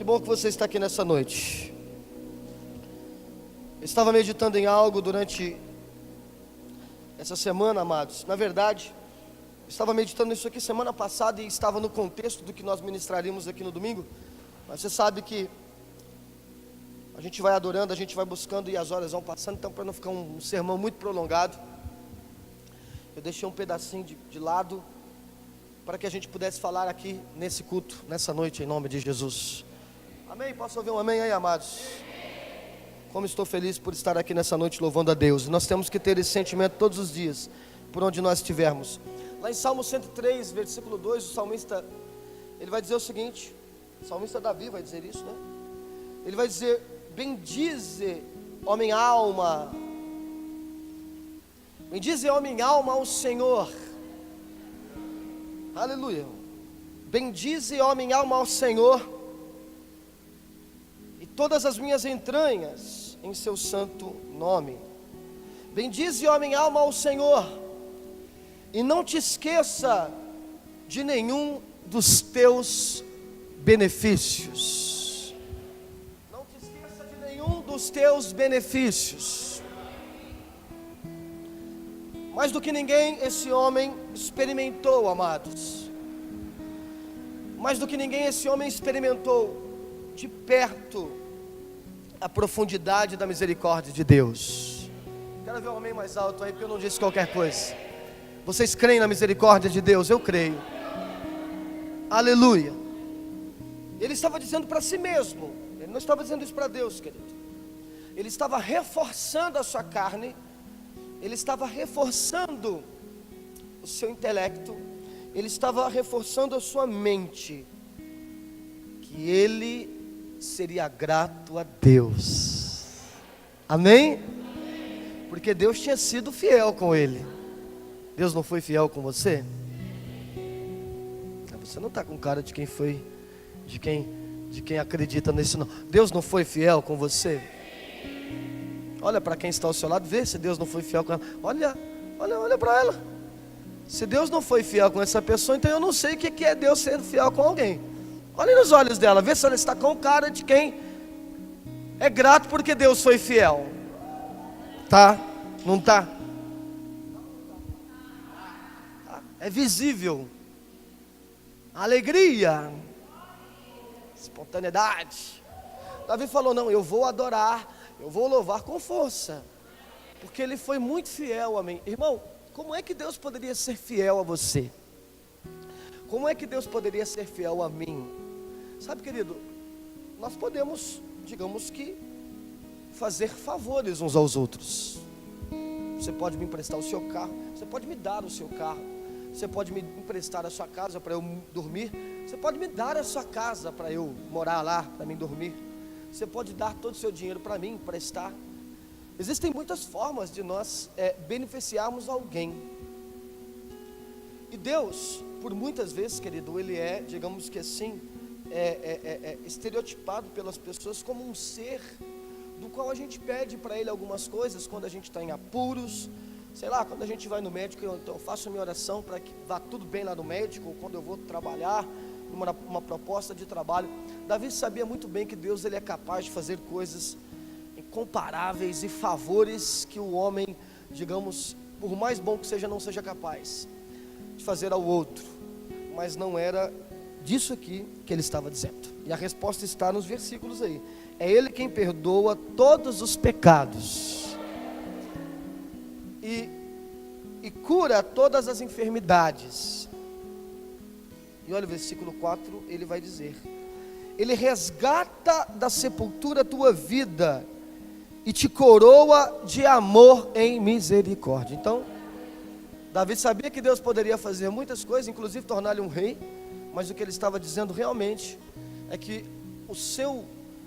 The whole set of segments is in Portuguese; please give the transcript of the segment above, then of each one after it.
bom que você está aqui nessa noite. Eu estava meditando em algo durante essa semana, amados. Na verdade, eu estava meditando nisso aqui semana passada e estava no contexto do que nós ministraríamos aqui no domingo. Mas você sabe que a gente vai adorando, a gente vai buscando e as horas vão passando. Então, para não ficar um sermão muito prolongado, eu deixei um pedacinho de lado para que a gente pudesse falar aqui nesse culto, nessa noite, em nome de Jesus. Amém? Posso ouvir um amém aí, amados? Como estou feliz por estar aqui nessa noite louvando a Deus. Nós temos que ter esse sentimento todos os dias, por onde nós estivermos. Lá em Salmo 103, versículo 2, o salmista, ele vai dizer o seguinte, o salmista Davi vai dizer isso, né? Ele vai dizer: bendize, ó minha alma, bendize, ó minha alma, ao Senhor. Aleluia. Bendize, ó minha alma, ao Senhor, e todas as minhas entranhas em seu santo nome. Bendize, ó minha alma, ao Senhor, e não te esqueça de nenhum dos teus benefícios. Não te esqueça de nenhum dos teus benefícios. Mais do que ninguém, esse homem experimentou, amados. Mais do que ninguém, esse homem experimentou de perto a profundidade da misericórdia de Deus. Quero ver um amém mais alto aí, porque eu não disse qualquer coisa. Vocês creem na misericórdia de Deus? Eu creio. Aleluia. Ele estava dizendo para si mesmo, ele não estava dizendo isso para Deus, querido. Ele estava reforçando a sua carne, ele estava reforçando o seu intelecto, ele estava reforçando a sua mente, que ele seria grato a Deus. Amém? Porque Deus tinha sido fiel com ele. Deus não foi fiel com você? Você não está com cara de quem foi, de quem acredita nisso, não. Deus não foi fiel com você? Olha para quem está ao seu lado, vê se Deus não foi fiel com ela. Olha para ela. Se Deus não foi fiel com essa pessoa, então eu não sei o que é Deus sendo fiel com alguém. Olhe nos olhos dela, vê se ela está com cara de quem é grato porque Deus foi fiel. Tá? Não tá? É visível. Alegria, espontaneidade. Davi falou: não, eu vou adorar, eu vou louvar com força, porque ele foi muito fiel a mim. Irmão, como é que Deus poderia ser fiel a você? Como é que Deus poderia ser fiel a mim? Sabe, querido, nós podemos, digamos que, fazer favores uns aos outros. Você pode me emprestar o seu carro, você pode me dar o seu carro, você pode me emprestar a sua casa para eu dormir, você pode me dar a sua casa para eu morar lá, para mim dormir, você pode dar todo o seu dinheiro para mim, emprestar. Existem muitas formas de nós beneficiarmos alguém. E Deus, por muitas vezes, querido, Ele é, digamos que assim, estereotipado pelas pessoas como um ser do qual a gente pede para Ele algumas coisas quando a gente está em apuros. Sei lá, quando a gente vai no médico, eu faço a minha oração para que vá tudo bem lá no médico, ou quando eu vou trabalhar, uma proposta de trabalho. Davi sabia muito bem que Deus, Ele é capaz de fazer coisas incomparáveis e favores que o homem, digamos, por mais bom que seja, não seja capaz de fazer ao outro. Mas não era disso aqui que ele estava dizendo. E a resposta está nos versículos aí. É Ele quem perdoa todos os pecados e cura todas as enfermidades. E olha o versículo 4, ele vai dizer: Ele resgata da sepultura a tua vida e te coroa de amor em misericórdia. Então, Davi sabia que Deus poderia fazer muitas coisas, inclusive torná-lo um rei, mas o que ele estava dizendo realmente é que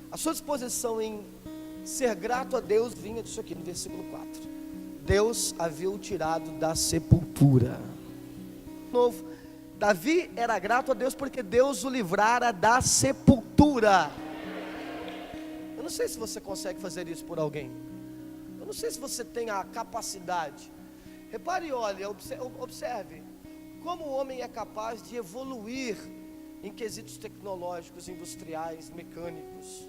a sua disposição em ser grato a Deus vinha disso aqui, no versículo 4. Deus havia o tirado da sepultura. De novo, Davi era grato a Deus porque Deus o livrara da sepultura. Eu não sei se você consegue fazer isso por alguém. Eu não sei se você tem a capacidade. Repare e olhe, observe como o homem é capaz de evoluir em quesitos tecnológicos, industriais, mecânicos,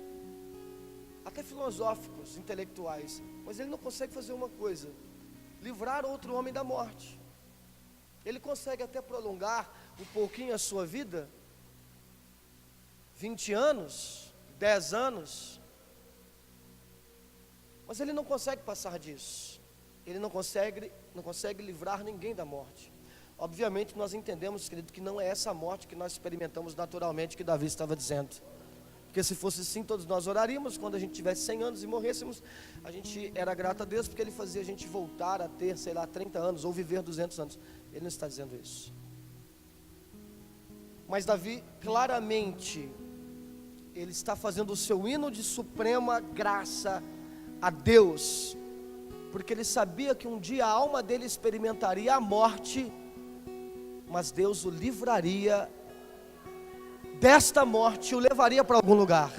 até filosóficos, intelectuais, mas ele não consegue fazer uma coisa: livrar outro homem da morte. Ele consegue até prolongar um pouquinho a sua vida, 20 anos, 10 anos, mas ele não consegue passar disso. Ele não consegue livrar ninguém da morte. Obviamente nós entendemos, querido, que não é essa morte que nós experimentamos naturalmente, que Davi estava dizendo. Porque se fosse assim, todos nós oraríamos, quando a gente tivesse 100 anos e morrêssemos, a gente era grato a Deus, porque Ele fazia a gente voltar a ter, 30 anos, ou viver 200 anos. Ele não está dizendo isso. Mas Davi, claramente, ele está fazendo o seu hino de suprema graça a Deus, porque ele sabia que um dia a alma dele experimentaria a morte, mas Deus o livraria desta morte, o levaria para algum lugar,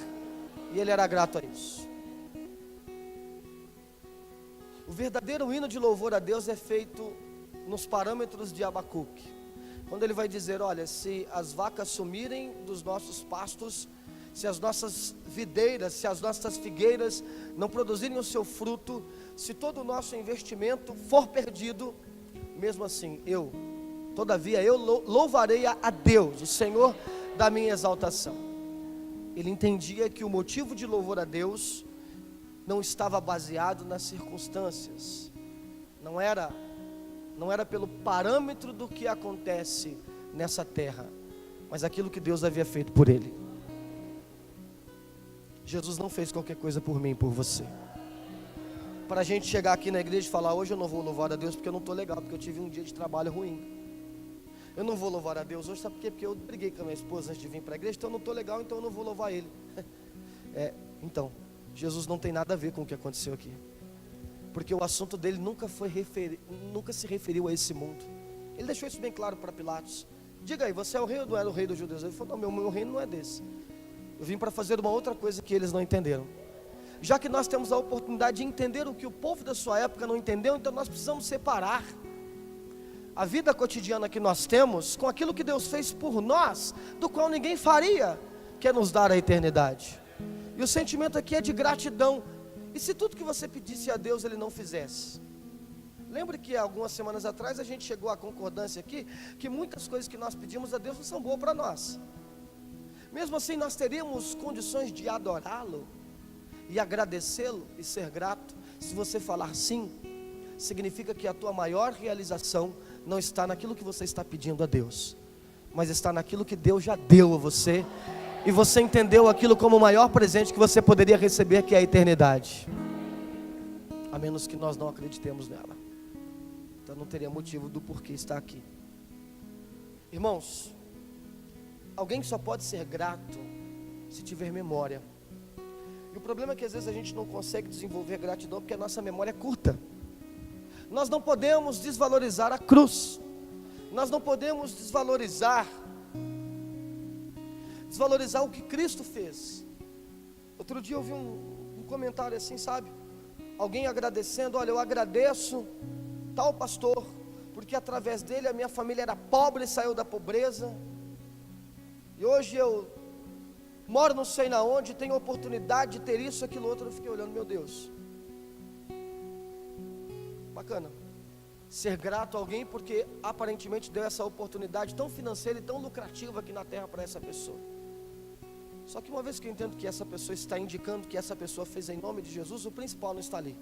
e ele era grato a isso. O verdadeiro hino de louvor a Deus é feito nos parâmetros de Abacuque, quando ele vai dizer: olha, se as vacas sumirem dos nossos pastos, se as nossas videiras, se as nossas figueiras não produzirem o seu fruto, se todo o nosso investimento for perdido, mesmo assim, todavia eu louvarei a Deus, o Senhor da minha exaltação. Ele entendia que o motivo de louvor a Deus não estava baseado nas circunstâncias, não era pelo parâmetro do que acontece nessa terra, mas aquilo que Deus havia feito por ele. Jesus não fez qualquer coisa por mim e por você. Para a gente chegar aqui na igreja e falar: hoje eu não vou louvar a Deus porque eu não estou legal, porque eu tive um dia de trabalho ruim. Eu não vou louvar a Deus hoje, sabe por quê? Porque eu briguei com a minha esposa antes de vir para a igreja, então eu não estou legal, então eu não vou louvar Ele. Então, Jesus não tem nada a ver com o que aconteceu aqui, porque o assunto dele nunca se referiu a esse mundo. Ele deixou isso bem claro para Pilatos: diga aí, você é o rei ou não era o rei dos judeus? Ele falou: não, meu reino não é desse. Eu vim para fazer uma outra coisa que eles não entenderam. Já que nós temos a oportunidade de entender o que o povo da sua época não entendeu, então nós precisamos separar a vida cotidiana que nós temos com aquilo que Deus fez por nós, do qual ninguém faria, que é nos dar a eternidade. E o sentimento aqui é de gratidão. E se tudo que você pedisse a Deus Ele não fizesse? Lembre que algumas semanas atrás a gente chegou à concordância aqui, que muitas coisas que nós pedimos a Deus não são boas para nós. Mesmo assim nós teríamos condições de adorá-lo e agradecê-lo e ser grato. Se você falar sim, significa que a tua maior realização não está naquilo que você está pedindo a Deus, mas está naquilo que Deus já deu a você, e você entendeu aquilo como o maior presente que você poderia receber, que é a eternidade. A menos que nós não acreditemos nela, então não teria motivo do porquê estar aqui. Irmãos, alguém só pode ser grato se tiver memória. E o problema é que às vezes a gente não consegue desenvolver gratidão porque a nossa memória é curta. Nós não podemos desvalorizar a cruz. Nós não podemos desvalorizar o que Cristo fez. Outro dia eu vi um comentário assim, sabe? Alguém agradecendo: olha, eu agradeço tal pastor, porque através dele a minha família era pobre e saiu da pobreza. E hoje eu moro não sei na onde, tenho a oportunidade de ter isso, aquilo, outro. Eu fiquei olhando: meu Deus, bacana ser grato a alguém porque aparentemente deu essa oportunidade tão financeira e tão lucrativa aqui na terra para essa pessoa. Só que uma vez que eu entendo que essa pessoa está indicando que essa pessoa fez em nome de Jesus, o principal não está ali,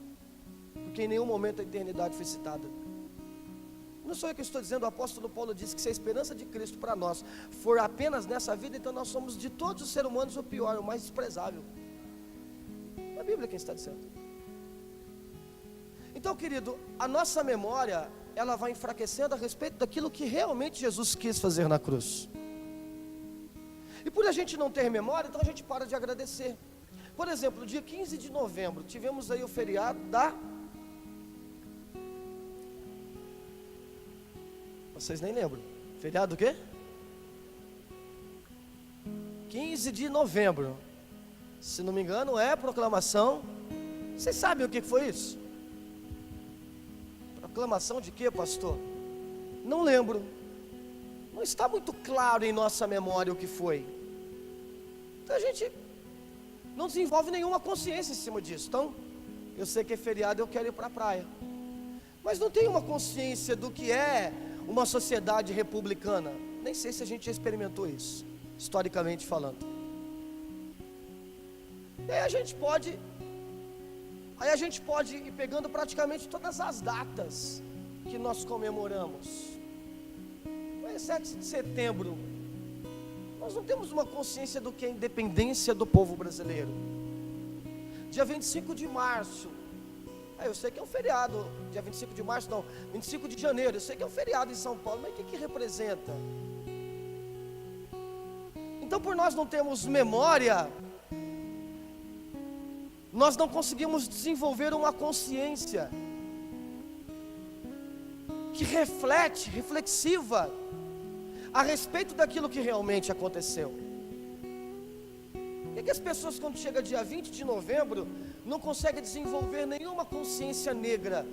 porque em nenhum momento a eternidade foi citada. Não sou eu que estou dizendo, o apóstolo Paulo disse que se a esperança de Cristo para nós for apenas nessa vida, então nós somos de todos os seres humanos o pior, o mais desprezável. É a Bíblia quem está dizendo. Então, querido, a nossa memória, ela vai enfraquecendo a respeito daquilo que realmente Jesus quis fazer na cruz. E por a gente não ter memória, então a gente para de agradecer. Por exemplo, no dia 15 de novembro, tivemos aí o feriado da... Vocês nem lembram. Feriado do quê? 15 de novembro. Se não me engano, é proclamação. Vocês sabem o que foi isso? Proclamação de quê, pastor? Não lembro. não está muito claro em nossa memória o que foi. Então a gente não desenvolve nenhuma consciência em cima disso. Então, eu sei que é feriado, eu quero ir para a praia, mas não tenho uma consciência do que é uma sociedade republicana. Nem sei se a gente já experimentou isso, historicamente falando. E aí a gente pode ir pegando praticamente todas as datas que nós comemoramos. Mas 7 de setembro, nós não temos uma consciência do que é a independência do povo brasileiro. Dia 25 de março, eu sei que é um feriado. Dia 25 de março não, 25 de janeiro, eu sei que é um feriado em São Paulo, mas o que representa? Então, por nós não termos memória, nós não conseguimos desenvolver uma consciência que reflexiva a respeito daquilo que realmente aconteceu. Por que as pessoas, quando chega dia 20 de novembro, não conseguem desenvolver nenhuma consciência negra?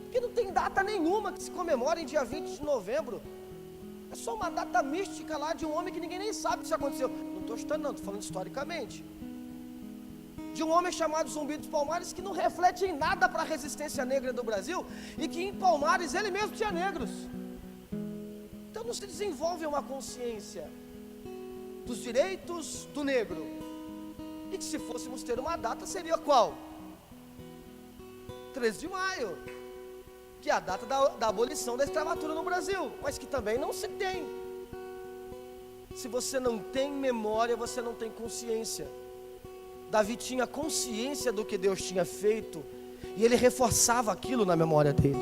Porque não tem data nenhuma que se comemore em dia 20 de novembro. É só uma data mística lá de um homem que ninguém nem sabe se aconteceu. Não estou chutando não, estou falando historicamente. De um homem chamado Zumbi dos Palmares, que não reflete em nada para a resistência negra do Brasil, e que em Palmares ele mesmo tinha negros. Então não se desenvolve uma consciência dos direitos do negro. E que se fôssemos ter uma data, seria qual? 13 de maio, que é a data da abolição da escravatura no Brasil, mas que também não se tem. Se você não tem memória, você não tem consciência. Davi tinha consciência do que Deus tinha feito, e ele reforçava aquilo na memória dele.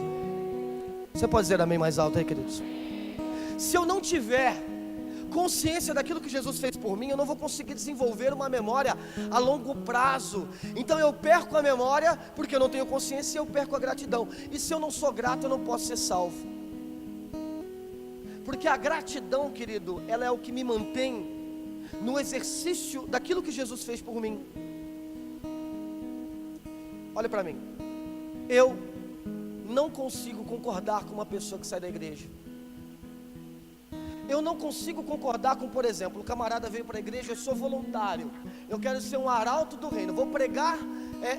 Você pode dizer amém mais alto aí, queridos? Se eu não tiver consciência daquilo que Jesus fez por mim, eu não vou conseguir desenvolver uma memória a longo prazo. Então eu perco a memória porque eu não tenho consciência, e eu perco a gratidão. E se eu não sou grato, eu não posso ser salvo. Porque a gratidão, querido, ela é o que me mantém no exercício daquilo que Jesus fez por mim. Olha para mim, eu não consigo concordar com uma pessoa que sai da igreja. Eu não consigo concordar com, por exemplo, o camarada veio para a igreja, eu sou voluntário, eu quero ser um arauto do reino, vou pregar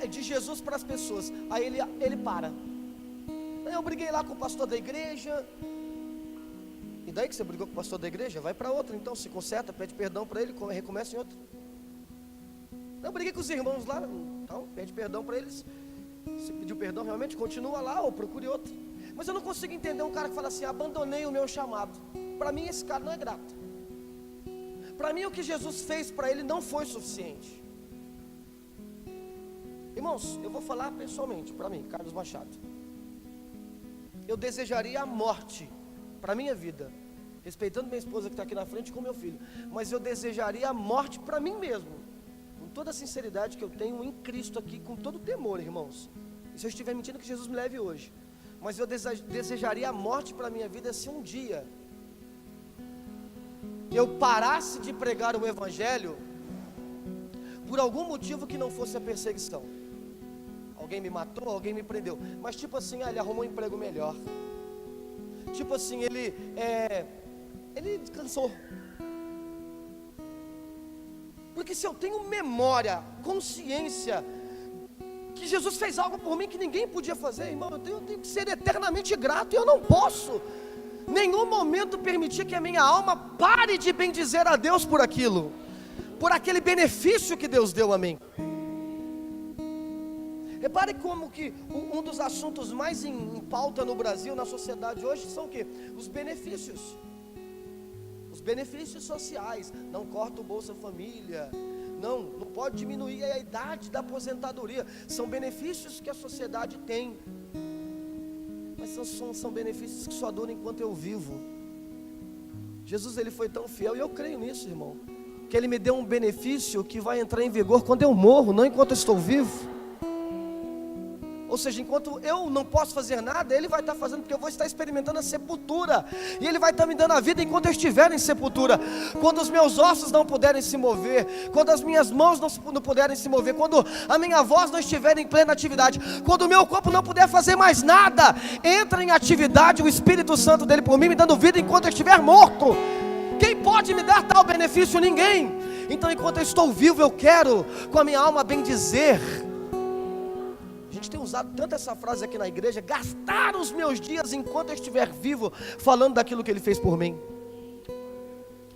de Jesus para as pessoas. Aí ele para. Eu briguei lá com o pastor da igreja. E daí que você brigou com o pastor da igreja? Vai para outra, então se conserta, pede perdão para ele, recomeça em outra. Eu briguei com os irmãos lá, então pede perdão para eles. Se pediu perdão realmente, continua lá ou procure outro. Mas eu não consigo entender um cara que fala assim: abandonei o meu chamado. Para mim esse cara não é grato. Para mim o que Jesus fez para ele não foi suficiente. Irmãos, eu vou falar pessoalmente, para mim, Carlos Machado. Eu desejaria a morte para a minha vida, respeitando minha esposa que está aqui na frente com meu filho, mas eu desejaria a morte para mim mesmo, com toda a sinceridade que eu tenho em Cristo aqui, com todo temor, irmãos. E se eu estiver mentindo, que Jesus me leve hoje. Mas eu desejaria a morte para a minha vida se um dia eu parasse de pregar o evangelho por algum motivo que não fosse a perseguição. Alguém me matou, alguém me prendeu, mas tipo assim, ele arrumou um emprego melhor. Tipo assim, ele descansou. Porque se eu tenho memória, consciência que Jesus fez algo por mim que ninguém podia fazer, irmão, eu tenho que ser eternamente grato. E eu não posso nenhum momento permitir que a minha alma pare de bendizer a Deus por aquilo, por aquele benefício que Deus deu a mim. Repare como que um dos assuntos mais em pauta no Brasil, na sociedade hoje, são o quê? Os benefícios. Os benefícios sociais. Não corta o Bolsa Família, não pode diminuir a idade da aposentadoria. São benefícios que a sociedade tem, mas são benefícios que só duram enquanto eu vivo. Jesus, ele foi tão fiel, e eu creio nisso, irmão, que ele me deu um benefício que vai entrar em vigor quando eu morro, não enquanto eu estou vivo. Ou seja, enquanto eu não posso fazer nada, Ele vai estar fazendo, porque eu vou estar experimentando a sepultura, e Ele vai estar me dando a vida enquanto eu estiver em sepultura. Quando os meus ossos não puderem se mover, quando as minhas mãos não puderem se mover, quando a minha voz não estiver em plena atividade, quando o meu corpo não puder fazer mais nada, entra em atividade o Espírito Santo dele por mim, me dando vida enquanto eu estiver morto. Quem pode me dar tal benefício? Ninguém. Então, enquanto eu estou vivo, eu quero com a minha alma bendizer. A gente tem usado tanto essa frase aqui na igreja: gastar os meus dias enquanto eu estiver vivo, falando daquilo que Ele fez por mim.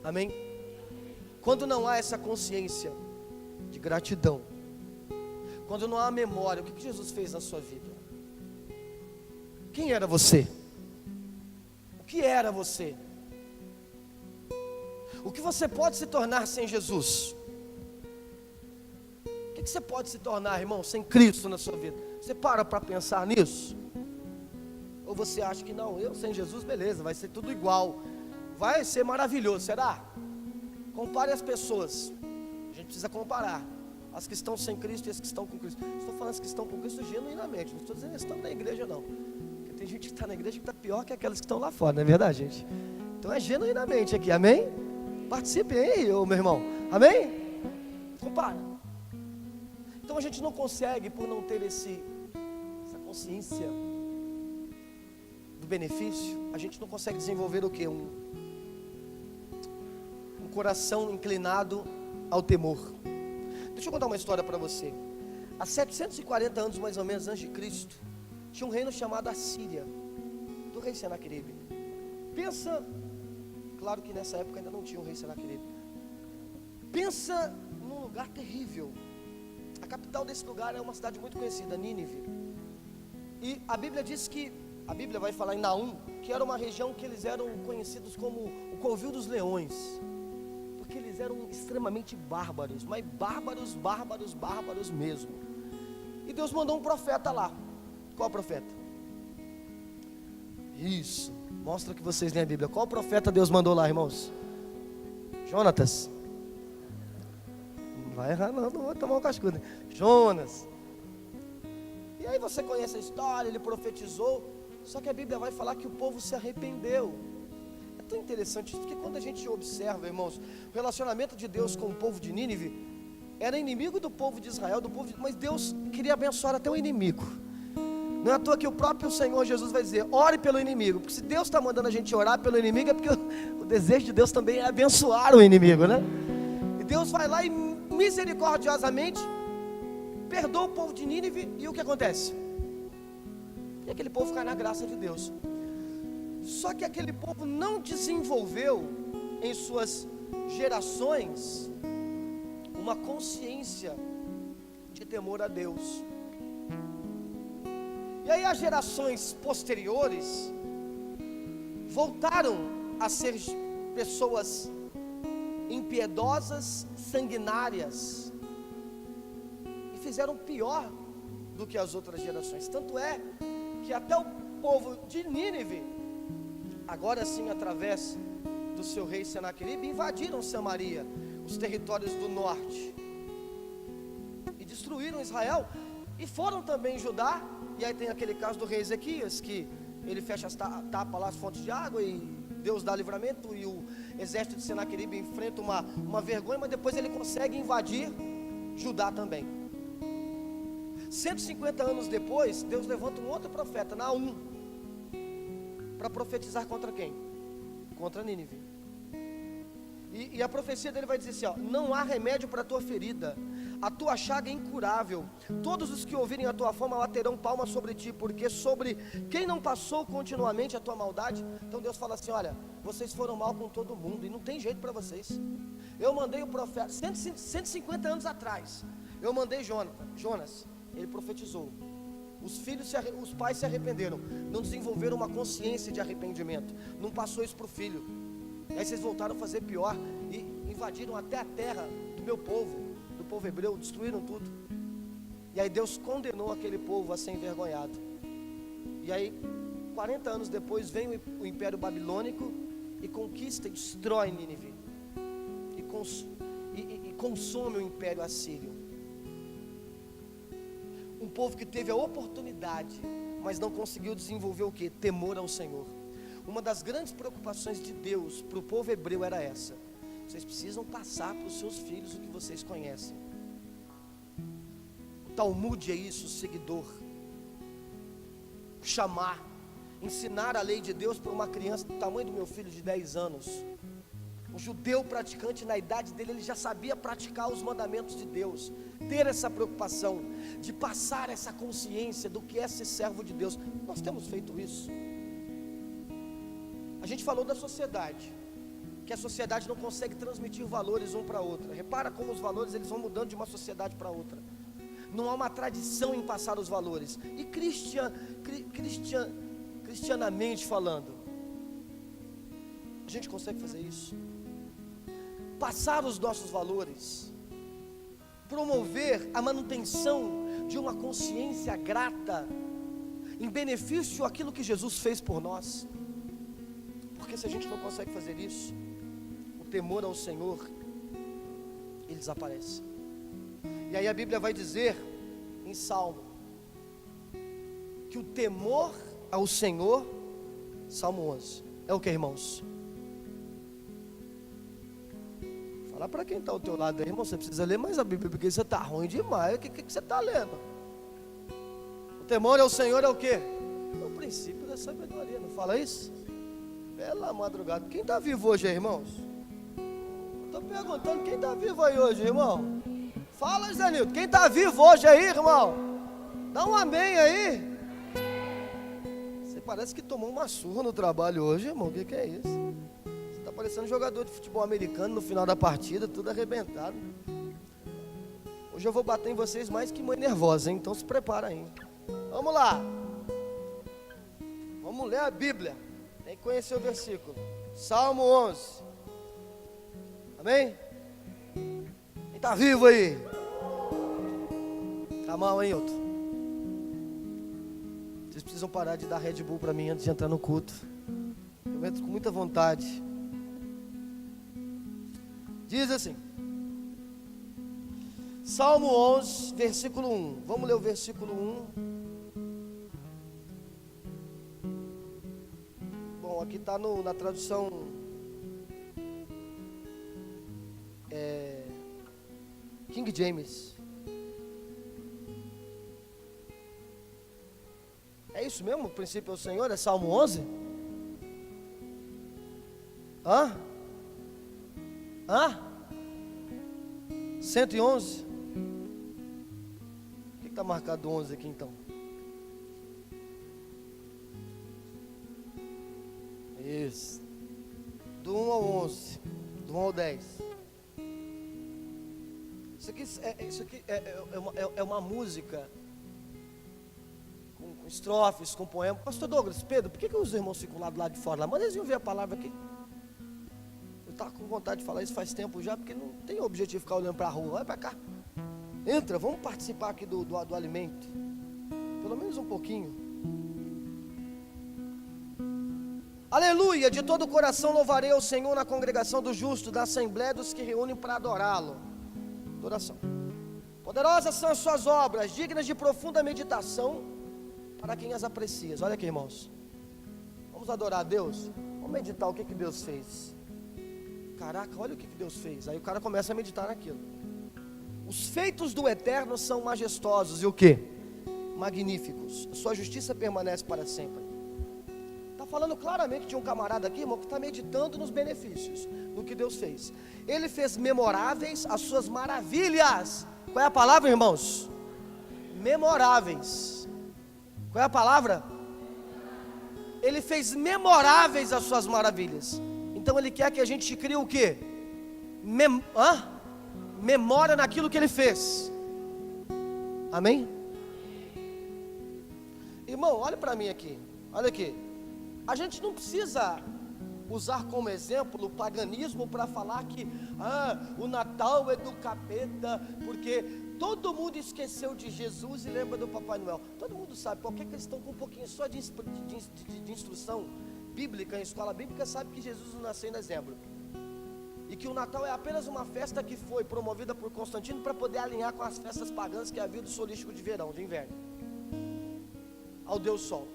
Amém? Quando não há essa consciência de gratidão, quando não há memória, o que Jesus fez na sua vida? Quem era você? O que era você? O que você pode se tornar sem Jesus? O que você pode se tornar, irmão, sem Cristo na sua vida? Você para pensar nisso? Ou você acha que não, eu sem Jesus, beleza, vai ser tudo igual, vai ser maravilhoso, será? Compare as pessoas, a gente precisa comparar as que estão sem Cristo e as que estão com Cristo. Estou falando as que estão com Cristo genuinamente, não estou dizendo que estão na igreja não, porque tem gente que está na igreja que está pior que aquelas que estão lá fora, não é verdade, gente? Então é genuinamente aqui, amém? Participe aí, meu irmão, amém? Compara. Então a gente não consegue, por não ter essa consciência do benefício, a gente não consegue desenvolver o quê? Um coração inclinado ao temor. Deixa eu contar uma história para você. Há 740 anos mais ou menos antes de Cristo, tinha um reino chamado Assíria, do rei Senaqueribe. Pensa, claro que nessa época ainda não tinha um rei Senaqueribe. Pensa num lugar terrível. A capital desse lugar é uma cidade muito conhecida, Nínive. E a Bíblia diz que, a Bíblia vai falar em Naum, que era uma região que eles eram conhecidos como o Covil dos Leões, porque eles eram extremamente bárbaros, mas bárbaros mesmo. E Deus mandou um profeta lá. Qual profeta? Isso, mostra que vocês leem a Bíblia. Qual profeta Deus mandou lá, irmãos? Jonatas. Não vai errar não vou tomar um cascudo. Jonas. E aí você conhece a história, ele profetizou. Só que a Bíblia vai falar que o povo se arrependeu. É tão interessante isso, porque quando a gente observa, irmãos, o relacionamento de Deus com o povo de Nínive, era inimigo do povo de Israel, mas Deus queria abençoar até o inimigo. Não é à toa que o próprio Senhor Jesus vai dizer: ore pelo inimigo. Porque se Deus está mandando a gente orar pelo inimigo, é porque o desejo de Deus também é abençoar o inimigo, né? E Deus vai lá e misericordiosamente perdoa o povo de Nínive. E o que acontece? E aquele povo cai na graça de Deus. Só que aquele povo não desenvolveu em suas gerações uma consciência de temor a Deus. E aí as gerações posteriores voltaram a ser pessoas impiedosas, sanguinárias, e fizeram pior do que as outras gerações. Tanto é que até o povo de Nínive, agora sim através do seu rei Senaqueribe, invadiram Samaria, os territórios do norte, e destruíram Israel, e foram também em Judá. E aí tem aquele caso do rei Ezequias, que ele fecha as tapas lá, as fontes de água, e Deus dá livramento, e o exército de Senaqueribe enfrenta uma vergonha, mas depois ele consegue invadir Judá também. 150 anos depois, Deus levanta um outro profeta, Naum, para profetizar contra quem? Contra Nínive. E a profecia dele vai dizer assim, ó: não há remédio para a tua ferida, a tua chaga é incurável, todos os que ouvirem a tua fama baterão palmas sobre ti, porque sobre quem não passou continuamente a tua maldade. Então Deus fala assim: olha, vocês foram mal com todo mundo, e não tem jeito para vocês. Eu mandei o profeta, 150 anos atrás, eu mandei Jonas, ele profetizou. Os pais se arrependeram, não desenvolveram uma consciência de arrependimento, não passou isso para o filho. Aí vocês voltaram a fazer pior e invadiram até a terra do meu povo, do povo hebreu, destruíram tudo. E aí Deus condenou aquele povo a ser envergonhado. E aí 40 anos depois vem o Império Babilônico e conquista e destrói Nínive e consome o Império Assírio. Um povo que teve a oportunidade, mas não conseguiu desenvolver o quê? Temor ao Senhor. Uma das grandes preocupações de Deus para o povo hebreu era essa: vocês precisam passar para os seus filhos o que vocês conhecem. O Talmud é isso, seguidor. Chamar, ensinar a lei de Deus para uma criança do tamanho do meu filho de 10 anos. Um judeu praticante, na idade dele, ele já sabia praticar os mandamentos de Deus. Ter essa preocupação de passar essa consciência do que é ser servo de Deus. Nós temos feito isso. A gente falou da sociedade, que a sociedade não consegue transmitir valores um para outra. Repara como os valores eles vão mudando de uma sociedade para outra. Não há uma tradição em passar os valores. E cristianamente falando, a gente consegue fazer isso? Passar os nossos valores, promover a manutenção de uma consciência grata, em benefício àquilo que Jesus fez por nós. Porque se a gente não consegue fazer isso, o temor ao Senhor, ele desaparece. E aí a Bíblia vai dizer, em Salmo, que o temor ao Senhor, Salmo 11, é o que, irmãos? Fala para quem está ao teu lado aí, irmão, você precisa ler mais a Bíblia, porque você está ruim demais. O que você está lendo? O temor ao Senhor é o que? É o princípio da sabedoria, não fala isso? Pela madrugada. Quem está vivo hoje aí, irmãos? Estou perguntando, quem está vivo aí hoje, irmão? Fala, Zé Nilton, quem está vivo hoje aí, irmão? Dá um amém aí. Você parece que tomou uma surra no trabalho hoje, irmão. O que é isso? Está parecendo jogador de futebol americano no final da partida, tudo arrebentado. Hoje eu vou bater em vocês mais que mãe nervosa, hein? Então se prepara aí. Vamos lá. Vamos ler a Bíblia. Tem que conhecer o versículo. Salmo 11. Amém? Quem está vivo aí? Tá mal, hein, Hilton? Vocês precisam parar de dar Red Bull para mim antes de entrar no culto. Eu entro com muita vontade. Diz assim, Salmo 11, versículo 1. Vamos ler o versículo 1. Bom, aqui está na tradução King James. É isso mesmo? O princípio é o Senhor? É Salmo 11? Hã? 111? O que está marcado 11 aqui então? Isso. Do 1 ao 11. Do 1 ao 10. Isso aqui é uma música com estrofes, com poema. Pastor Douglas, Pedro, por que os irmãos ficam lá do lado de fora? Lá? Manda eles ouvir a palavra aqui. Eu estava com vontade de falar isso faz tempo já, porque não tem objetivo ficar olhando para a rua. Vai para cá. Entra, vamos participar aqui do alimento. Pelo menos um pouquinho. Aleluia, de todo o coração louvarei ao Senhor na congregação dos justos, da assembleia dos que reúnem para adorá-lo. Adoração. Poderosas são as suas obras, dignas de profunda meditação para quem as aprecia. Olha aqui, irmãos. Vamos adorar a Deus? Vamos meditar o que Deus fez. Caraca, olha o que Deus fez. Aí o cara começa a meditar naquilo. Os feitos do Eterno são majestosos e o que? Magníficos. A sua justiça permanece para sempre. Está falando claramente de um camarada aqui, irmão, que está meditando nos benefícios, no que Deus fez. Ele fez memoráveis as suas maravilhas. Qual é a palavra, irmãos? Memoráveis. Qual é a palavra? Ele fez memoráveis as suas maravilhas. Então ele quer que a gente crie o quê? Memória naquilo que ele fez. Amém? Irmão, olha para mim aqui. Olha aqui. A gente não precisa usar como exemplo o paganismo para falar que o Natal é do capeta, porque todo mundo esqueceu de Jesus e lembra do Papai Noel. Todo mundo sabe, qualquer cristão com um pouquinho só de instrução bíblica, em escola bíblica, sabe que Jesus nasceu em dezembro. e que o Natal é apenas uma festa que foi promovida por Constantino para poder alinhar com as festas pagãs que havia do solístico de verão, de inverno, ao Deus Sol.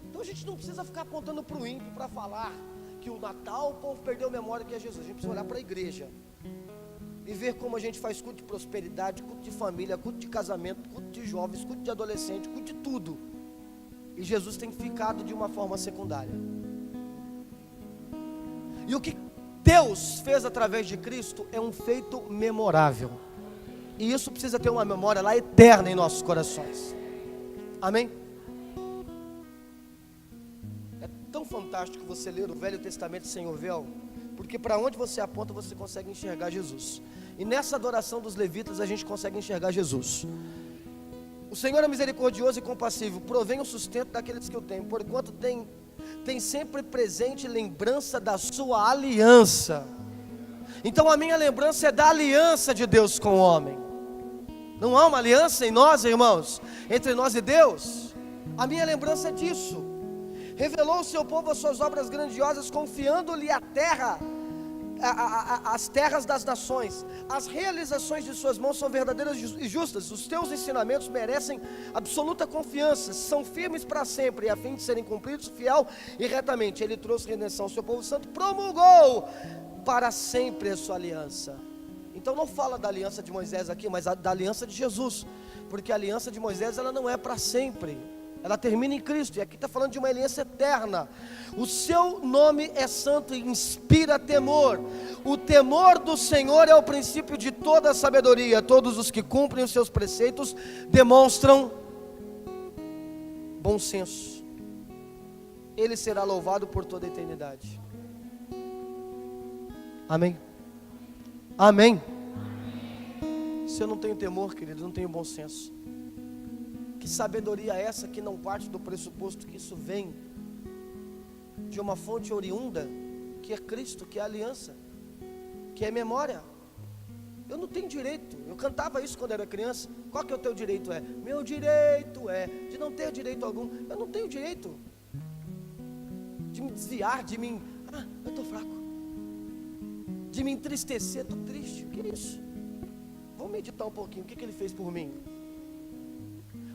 Então a gente não precisa ficar apontando para o ímpio para falar que o Natal o povo perdeu a memória que é Jesus. A gente precisa olhar para a igreja e ver como a gente faz culto de prosperidade, culto de família, culto de casamento, culto de jovens, culto de adolescente, culto de tudo. E Jesus tem ficado de uma forma secundária. E o que Deus fez através de Cristo é um feito memorável. E isso precisa ter uma memória lá eterna em nossos corações. Amém? É tão fantástico você ler o Velho Testamento sem o véu, porque para onde você aponta você consegue enxergar Jesus. E nessa adoração dos levitas a gente consegue enxergar Jesus. O Senhor é misericordioso e compassivo, provém o sustento daqueles que o têm, porquanto tem sempre presente lembrança da sua aliança. Então a minha lembrança é da aliança de Deus com o homem. Não há uma aliança em nós, irmãos, entre nós e Deus? A minha lembrança é disso. Revelou o seu povo as suas obras grandiosas, confiando-lhe a terra, as terras das nações. As realizações de suas mãos são verdadeiras e justas. Os teus ensinamentos merecem absoluta confiança, são firmes para sempre, a fim de serem cumpridos fiel e retamente. Ele trouxe redenção ao seu povo santo, promulgou para sempre a sua aliança. Então não fala da aliança de Moisés aqui, mas da aliança de Jesus, porque a aliança de Moisés ela não é para sempre, ela termina em Cristo, e aqui está falando de uma aliança eterna. O seu nome é santo e inspira temor. O temor do Senhor é o princípio de toda a sabedoria. Todos os que cumprem os seus preceitos demonstram bom senso. Ele será louvado por toda a eternidade. Amém? Amém? Se eu não tenho temor, querido, não tenho bom senso. Que sabedoria é essa que não parte do pressuposto que isso vem de uma fonte oriunda, que é Cristo, que é a aliança, que é memória? Eu não tenho direito. Eu cantava isso quando era criança. Qual que é o teu direito? É meu direito é de não ter direito algum. Eu não tenho direito de me desviar, de mim. Eu estou fraco, de me entristecer. Estou triste. O que é isso? Vamos meditar um pouquinho. O que ele fez por mim?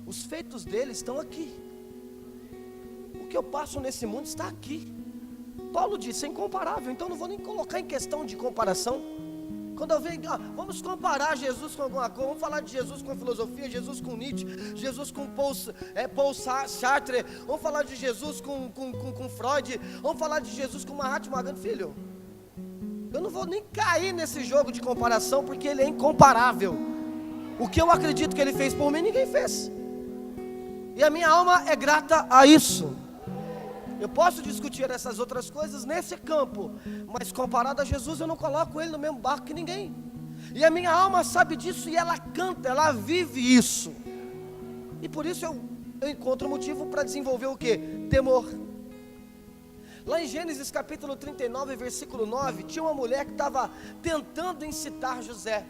Os feitos dele estão aqui. O que eu passo nesse mundo está aqui. Paulo disse, é incomparável. Então não vou nem colocar em questão de comparação. Quando eu vejo, vamos comparar Jesus com alguma coisa, vamos falar de Jesus com filosofia, Jesus com Nietzsche, Jesus com Paul Sartre, vamos falar de Jesus com Freud, vamos falar de Jesus com Mahatma Gandhi. Filho, eu não vou nem cair nesse jogo de comparação, porque ele é incomparável. O que eu acredito que ele fez por mim, ninguém fez. E a minha alma é grata a isso. Eu posso discutir essas outras coisas nesse campo, mas comparado a Jesus, eu não coloco ele no mesmo barco que ninguém. E a minha alma sabe disso e ela canta, ela vive isso. E por isso eu encontro motivo para desenvolver o quê? Temor. Lá em Gênesis capítulo 39, versículo 9, tinha uma mulher que estava tentando incitar José.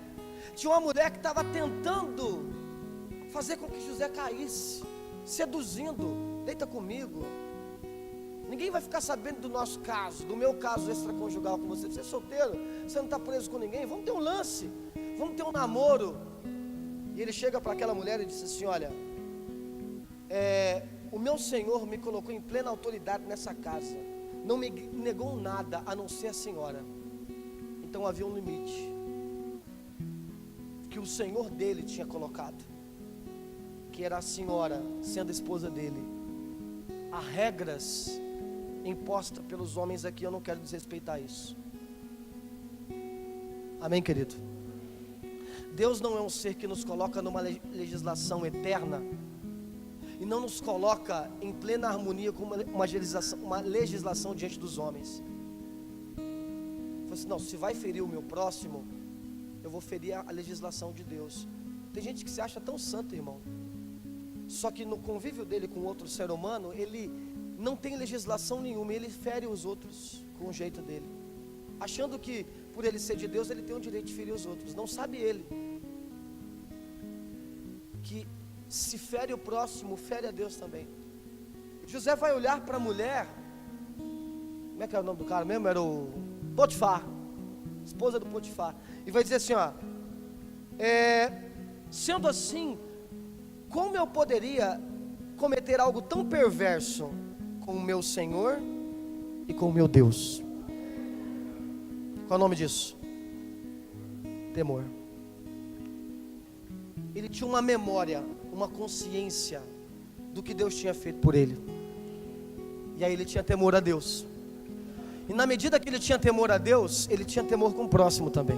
Tinha uma mulher que estava tentando fazer com que José caísse, seduzindo, deita comigo. Ninguém vai ficar sabendo do nosso caso, do meu caso extraconjugal com você. Você é solteiro, você não está preso com ninguém. Vamos ter um lance, vamos ter um namoro. E ele chega para aquela mulher e diz assim: olha, o meu Senhor me colocou em plena autoridade nessa casa, não me negou nada a não ser a senhora. Então havia um limite que o Senhor dele tinha colocado, que era a senhora sendo esposa dele. Há regras impostas pelos homens aqui, eu não quero desrespeitar isso. Amém, querido? Deus não é um ser que nos coloca numa legislação eterna e não nos coloca em plena harmonia com uma legislação diante dos homens. Falei assim, não, se vai ferir o meu próximo, eu vou ferir a legislação de Deus. Tem gente que se acha tão santo, irmão, só que no convívio dele com outro ser humano, ele não tem legislação nenhuma, ele fere os outros com o jeito dele, achando que por ele ser de Deus, ele tem o direito de ferir os outros. Não sabe ele que se fere o próximo, fere a Deus também. José vai olhar para a mulher, como é que era o nome do cara mesmo? Era o Potifar, esposa do Potifar, e vai dizer assim, ó, sendo assim, como eu poderia cometer algo tão perverso com o meu Senhor e com o meu Deus? Qual é o nome disso? Temor. Ele tinha uma memória, uma consciência do que Deus tinha feito por ele, e aí ele tinha temor a Deus, e na medida que ele tinha temor a Deus, ele tinha temor com o próximo também.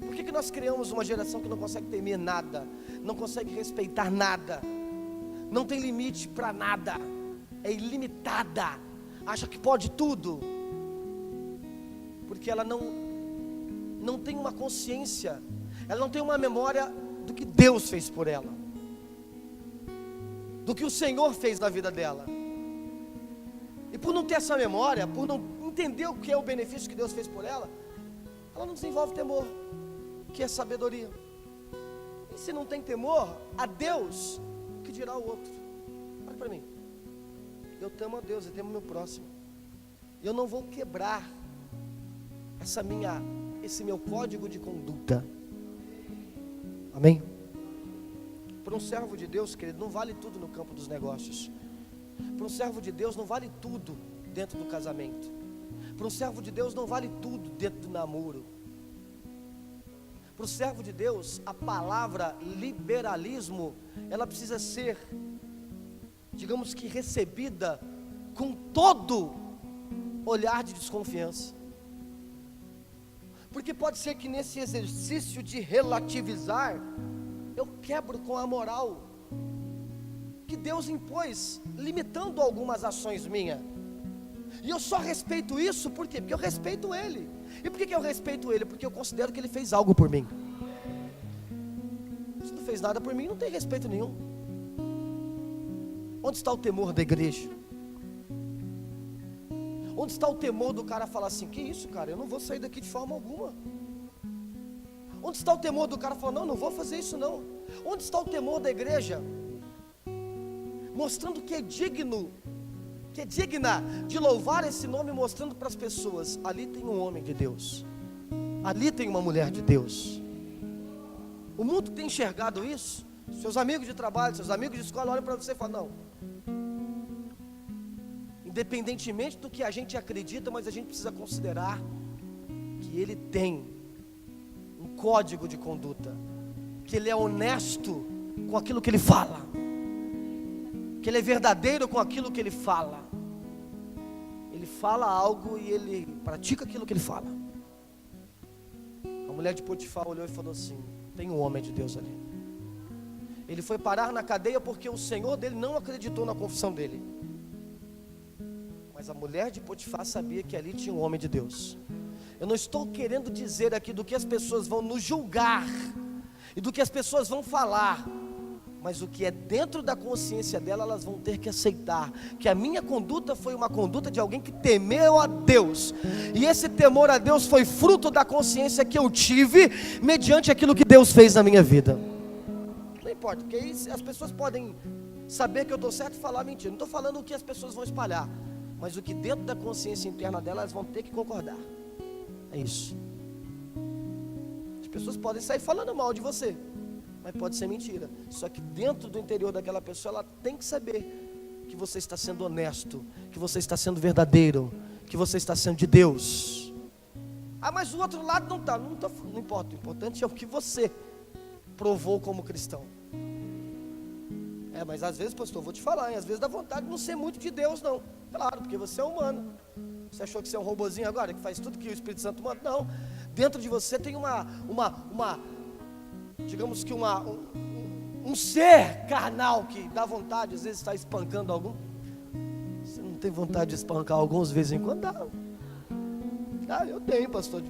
Por que nós criamos uma geração que não consegue temer nada, não consegue respeitar nada, não tem limite para nada, é ilimitada, acha que pode tudo? Porque ela não tem uma consciência, ela não tem uma memória do que Deus fez por ela, do que o Senhor fez na vida dela. E por não ter essa memória, por não entender o que é o benefício que Deus fez por ela, ela não desenvolve temor, que é sabedoria. E se não tem temor a Deus, o que dirá o outro? Olha para mim, eu temo a Deus, eu temo o meu próximo, eu não vou quebrar esse meu código de conduta. Amém? Para um servo de Deus, querido, não vale tudo no campo dos negócios. Para um servo de Deus não vale tudo dentro do casamento. Para um servo de Deus não vale tudo dentro do namoro. Para o servo de Deus, a palavra liberalismo, ela precisa ser, digamos que, recebida com todo olhar de desconfiança. Porque pode ser que nesse exercício de relativizar, eu quebro com a moral que Deus impôs, limitando algumas ações minhas. E eu só respeito isso, por quê? Porque eu respeito Ele. E por que eu respeito Ele? Porque eu considero que Ele fez algo por mim. Se não fez nada por mim, não tem respeito nenhum. Onde está o temor da igreja? Onde está o temor do cara falar assim, que isso, cara, eu não vou sair daqui de forma alguma? Onde está o temor do cara falar, não vou fazer isso não? Onde está o temor da igreja? Mostrando que é digno, que é digna de louvar esse nome, mostrando para as pessoas, ali tem um homem de Deus, ali tem uma mulher de Deus. O mundo tem enxergado isso? Seus amigos de trabalho, seus amigos de escola olham para você e falam, não. Independentemente do que a gente acredita, mas a gente precisa considerar que ele tem um código de conduta, que ele é honesto com aquilo que ele fala, que ele é verdadeiro com aquilo que ele fala. Ele fala algo e ele pratica aquilo que ele fala. A mulher de Potifar olhou e falou assim, tem um homem de Deus ali. Ele foi parar na cadeia porque o senhor dele não acreditou na confissão dele. Mas a mulher de Potifar sabia que ali tinha um homem de Deus. Eu não estou querendo dizer aqui do que as pessoas vão nos julgar e do que as pessoas vão falar, mas o que é dentro da consciência dela, elas vão ter que aceitar que a minha conduta foi uma conduta de alguém que temeu a Deus, e esse temor a Deus foi fruto da consciência que eu tive mediante aquilo que Deus fez na minha vida. Não importa, porque aí as pessoas podem saber que eu estou certo e falar mentira. Não estou falando o que as pessoas vão espalhar, mas o que dentro da consciência interna dela, elas vão ter que concordar. É isso. As pessoas podem sair falando mal de você, mas pode ser mentira. Só que dentro do interior daquela pessoa, ela tem que saber que você está sendo honesto, que você está sendo verdadeiro, que você está sendo de Deus. Ah, mas o outro lado não está. Não importa, o importante é o que você provou como cristão. Mas às vezes, pastor, vou te falar, às vezes dá vontade de não ser muito de Deus, não. Claro, porque você é humano. Você achou que você é um robozinho agora, que faz tudo que o Espírito Santo manda? Não. Dentro de você tem digamos que um ser carnal que dá vontade, às vezes está espancando algum. Você não tem vontade de espancar alguns de vez em quando? Dá. Ah, eu tenho, pastor.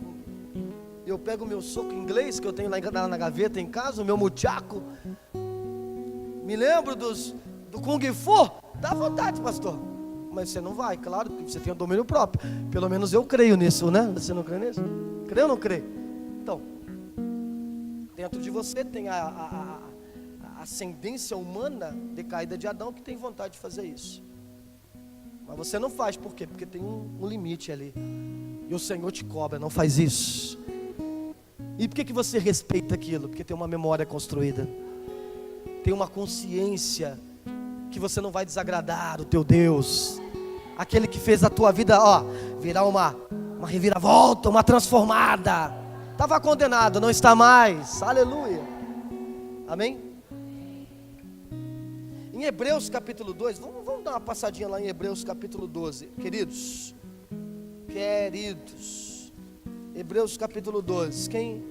Eu pego o meu soco inglês que eu tenho lá na gaveta em casa, o meu muchaco. Me lembro do Kung Fu. Dá vontade, pastor. Mas você não vai, claro, porque você tem o domínio próprio. Pelo menos eu creio nisso, né? Você não crê nisso? Crê ou não crê? Então, dentro de você tem a ascendência humana decaída de Adão, que tem vontade de fazer isso. Mas você não faz, por quê? Porque tem um limite ali. E o Senhor te cobra, não faz isso. E por que você respeita aquilo? Porque tem uma memória construída. Tem uma consciência que você não vai desagradar o teu Deus. Aquele que fez a tua vida, virar uma reviravolta, uma transformada. Estava condenado, não está mais. Aleluia. Amém? Em Hebreus capítulo 2, vamos dar uma passadinha lá em Hebreus capítulo 12. Queridos, Hebreus capítulo 12, quem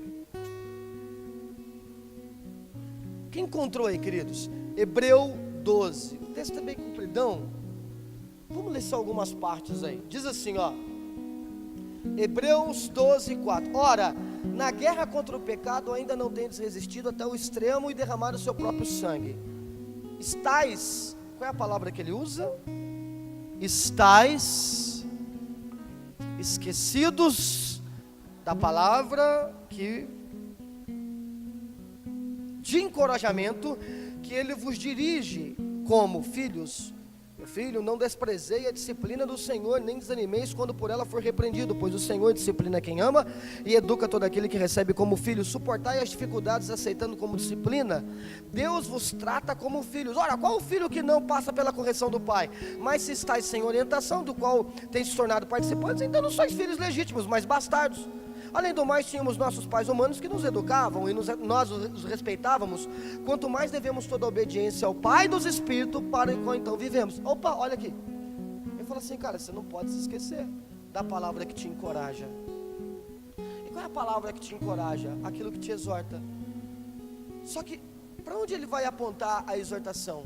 encontrou aí, queridos? Hebreu 12, o texto é bem compridão. Vamos ler só algumas partes aí. Diz assim, Hebreus 12, 4. Ora, na guerra contra o pecado ainda não tendes resistido até o extremo e derramado o seu próprio sangue. Estais, qual é a palavra que ele usa? Estais esquecidos da palavra de encorajamento que ele vos dirige como filhos. Meu filho, não desprezei a disciplina do Senhor, nem desanimeis quando por ela for repreendido, pois o Senhor disciplina quem ama e educa todo aquele que recebe como filho. Suportai as dificuldades aceitando como disciplina. Deus vos trata como filhos. Ora, qual o filho que não passa pela correção do pai? Mas se estáis sem orientação, do qual tem se tornado participantes, então não sois filhos legítimos, mas bastardos. Além do mais, tínhamos nossos pais humanos que nos educavam e nós os respeitávamos. Quanto mais devemos toda a obediência ao Pai dos Espíritos, para o qual então vivemos. Opa, olha aqui. Ele fala assim, cara, você não pode se esquecer da palavra que te encoraja. E qual é a palavra que te encoraja? Aquilo que te exorta. Só que, para onde ele vai apontar a exortação?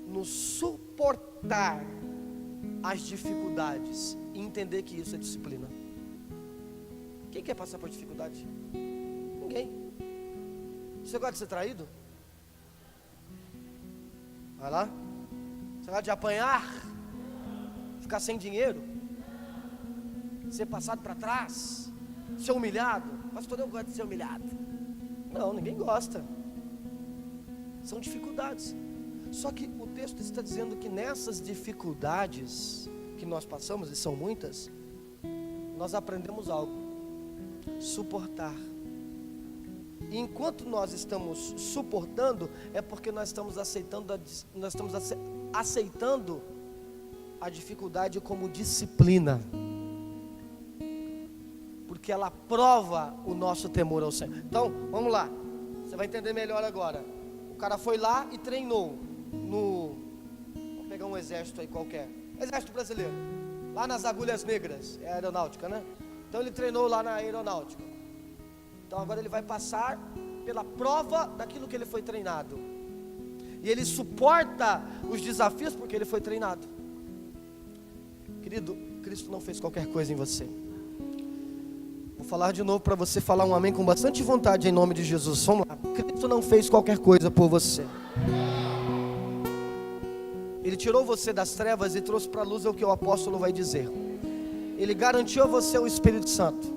No suportar as dificuldades e entender que isso é disciplina. Quem quer passar por dificuldade? Ninguém. Você gosta de ser traído? Vai lá. Você gosta de apanhar? Ficar sem dinheiro? Ser passado para trás? Ser humilhado? Pastor, eu gosto de ser humilhado. Não, ninguém gosta. São dificuldades. Só que o texto está dizendo que nessas dificuldades que nós passamos, e são muitas, nós aprendemos algo: suportar. E enquanto nós estamos suportando, é porque nós estamos aceitando a dificuldade como disciplina, porque ela prova o nosso temor ao Senhor. Então, vamos lá, você vai entender melhor agora. O cara foi lá e treinou vamos pegar um exército aí qualquer, exército brasileiro, lá nas Agulhas Negras, é a aeronáutica, né? Então ele treinou lá na aeronáutica. Então agora ele vai passar pela prova daquilo que ele foi treinado. E ele suporta os desafios porque ele foi treinado. Querido, Cristo não fez qualquer coisa em você. Vou falar de novo para você falar um amém com bastante vontade em nome de Jesus. Vamos lá. Cristo não fez qualquer coisa por você. Ele tirou você das trevas e trouxe para a luz, é o que o apóstolo vai dizer. Ele garantiu a você o Espírito Santo.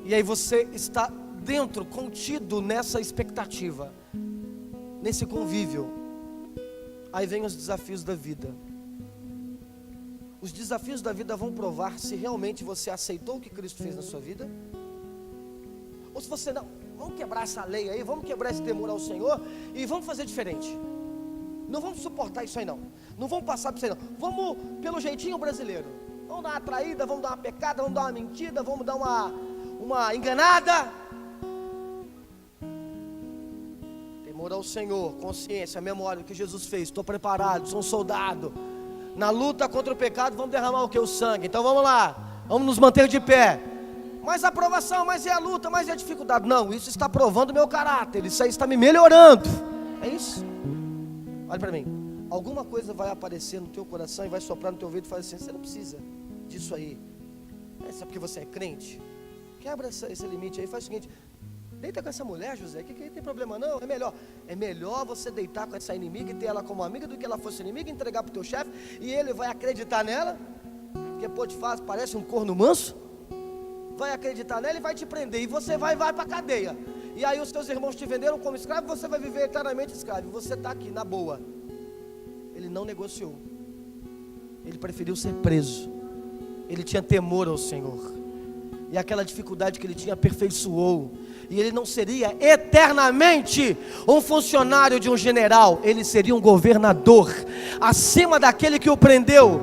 E aí você está dentro, contido nessa expectativa, nesse convívio. Aí vem os desafios da vida. Os desafios da vida vão provar se realmente você aceitou o que Cristo fez na sua vida, ou se você não. Vamos quebrar essa lei aí, vamos quebrar esse temor ao Senhor e vamos fazer diferente. Não vamos suportar isso aí não. Não vamos passar por isso aí não. Vamos pelo jeitinho brasileiro. Vamos dar uma traída, vamos dar uma pecada, vamos dar uma mentira, vamos dar uma enganada. Temor ao Senhor, consciência, memória, o que Jesus fez. Estou preparado, sou um soldado. Na luta contra o pecado, vamos derramar o que? O sangue. Então vamos lá, vamos nos manter de pé. Mas a aprovação, mas é a luta, mas é a dificuldade. Não, isso está provando o meu caráter. Isso aí está me melhorando. É isso. Olha para mim, alguma coisa vai aparecer no teu coração e vai soprar no teu ouvido e falar assim: você não precisa disso aí. É só porque você é crente. Quebra esse limite aí, faz o seguinte: deita com essa mulher, José, que tem problema não, é melhor você deitar com essa inimiga e ter ela como amiga do que ela fosse inimiga, entregar para o teu chefe e ele vai acreditar nela, porque Potifar parece um corno manso, vai acreditar nela e vai te prender, e você vai para a cadeia. e aí os seus irmãos te venderam como escravo, você vai viver eternamente escravo. Você está aqui, na boa. Ele não negociou. Ele preferiu ser preso. Ele tinha temor ao Senhor. E aquela dificuldade que ele tinha aperfeiçoou. E ele não seria eternamente um funcionário de um general. Ele seria um governador, acima daquele que o prendeu.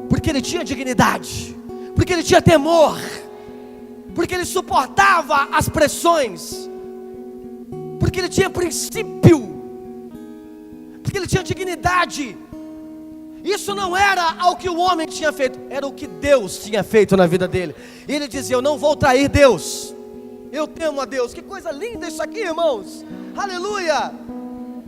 Porque ele tinha dignidade, porque ele tinha temor, porque ele suportava as pressões, porque ele tinha princípio, porque ele tinha dignidade. Isso não era ao que o homem tinha feito, era o que Deus tinha feito na vida dele. E ele dizia: eu não vou trair Deus, eu temo a Deus. Que coisa linda isso aqui, irmãos, aleluia.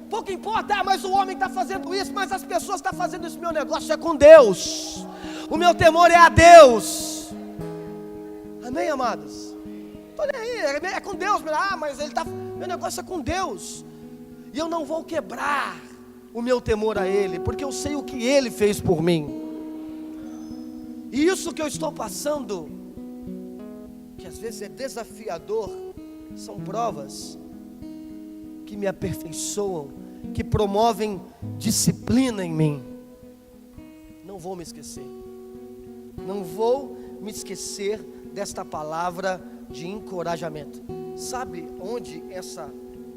Pouco importa, mas o homem está fazendo isso, mas as pessoas estão fazendo isso. Meu negócio é com Deus, o meu temor é a Deus. Amém, amados? Estou nem aí, é com Deus. Mas ele está, meu negócio é com Deus. E eu não vou quebrar o meu temor a Ele, porque eu sei o que Ele fez por mim. E isso que eu estou passando, que às vezes é desafiador, são provas que me aperfeiçoam, que promovem disciplina em mim. Não vou me esquecer. Não vou me esquecer desta palavra de encorajamento. Sabe onde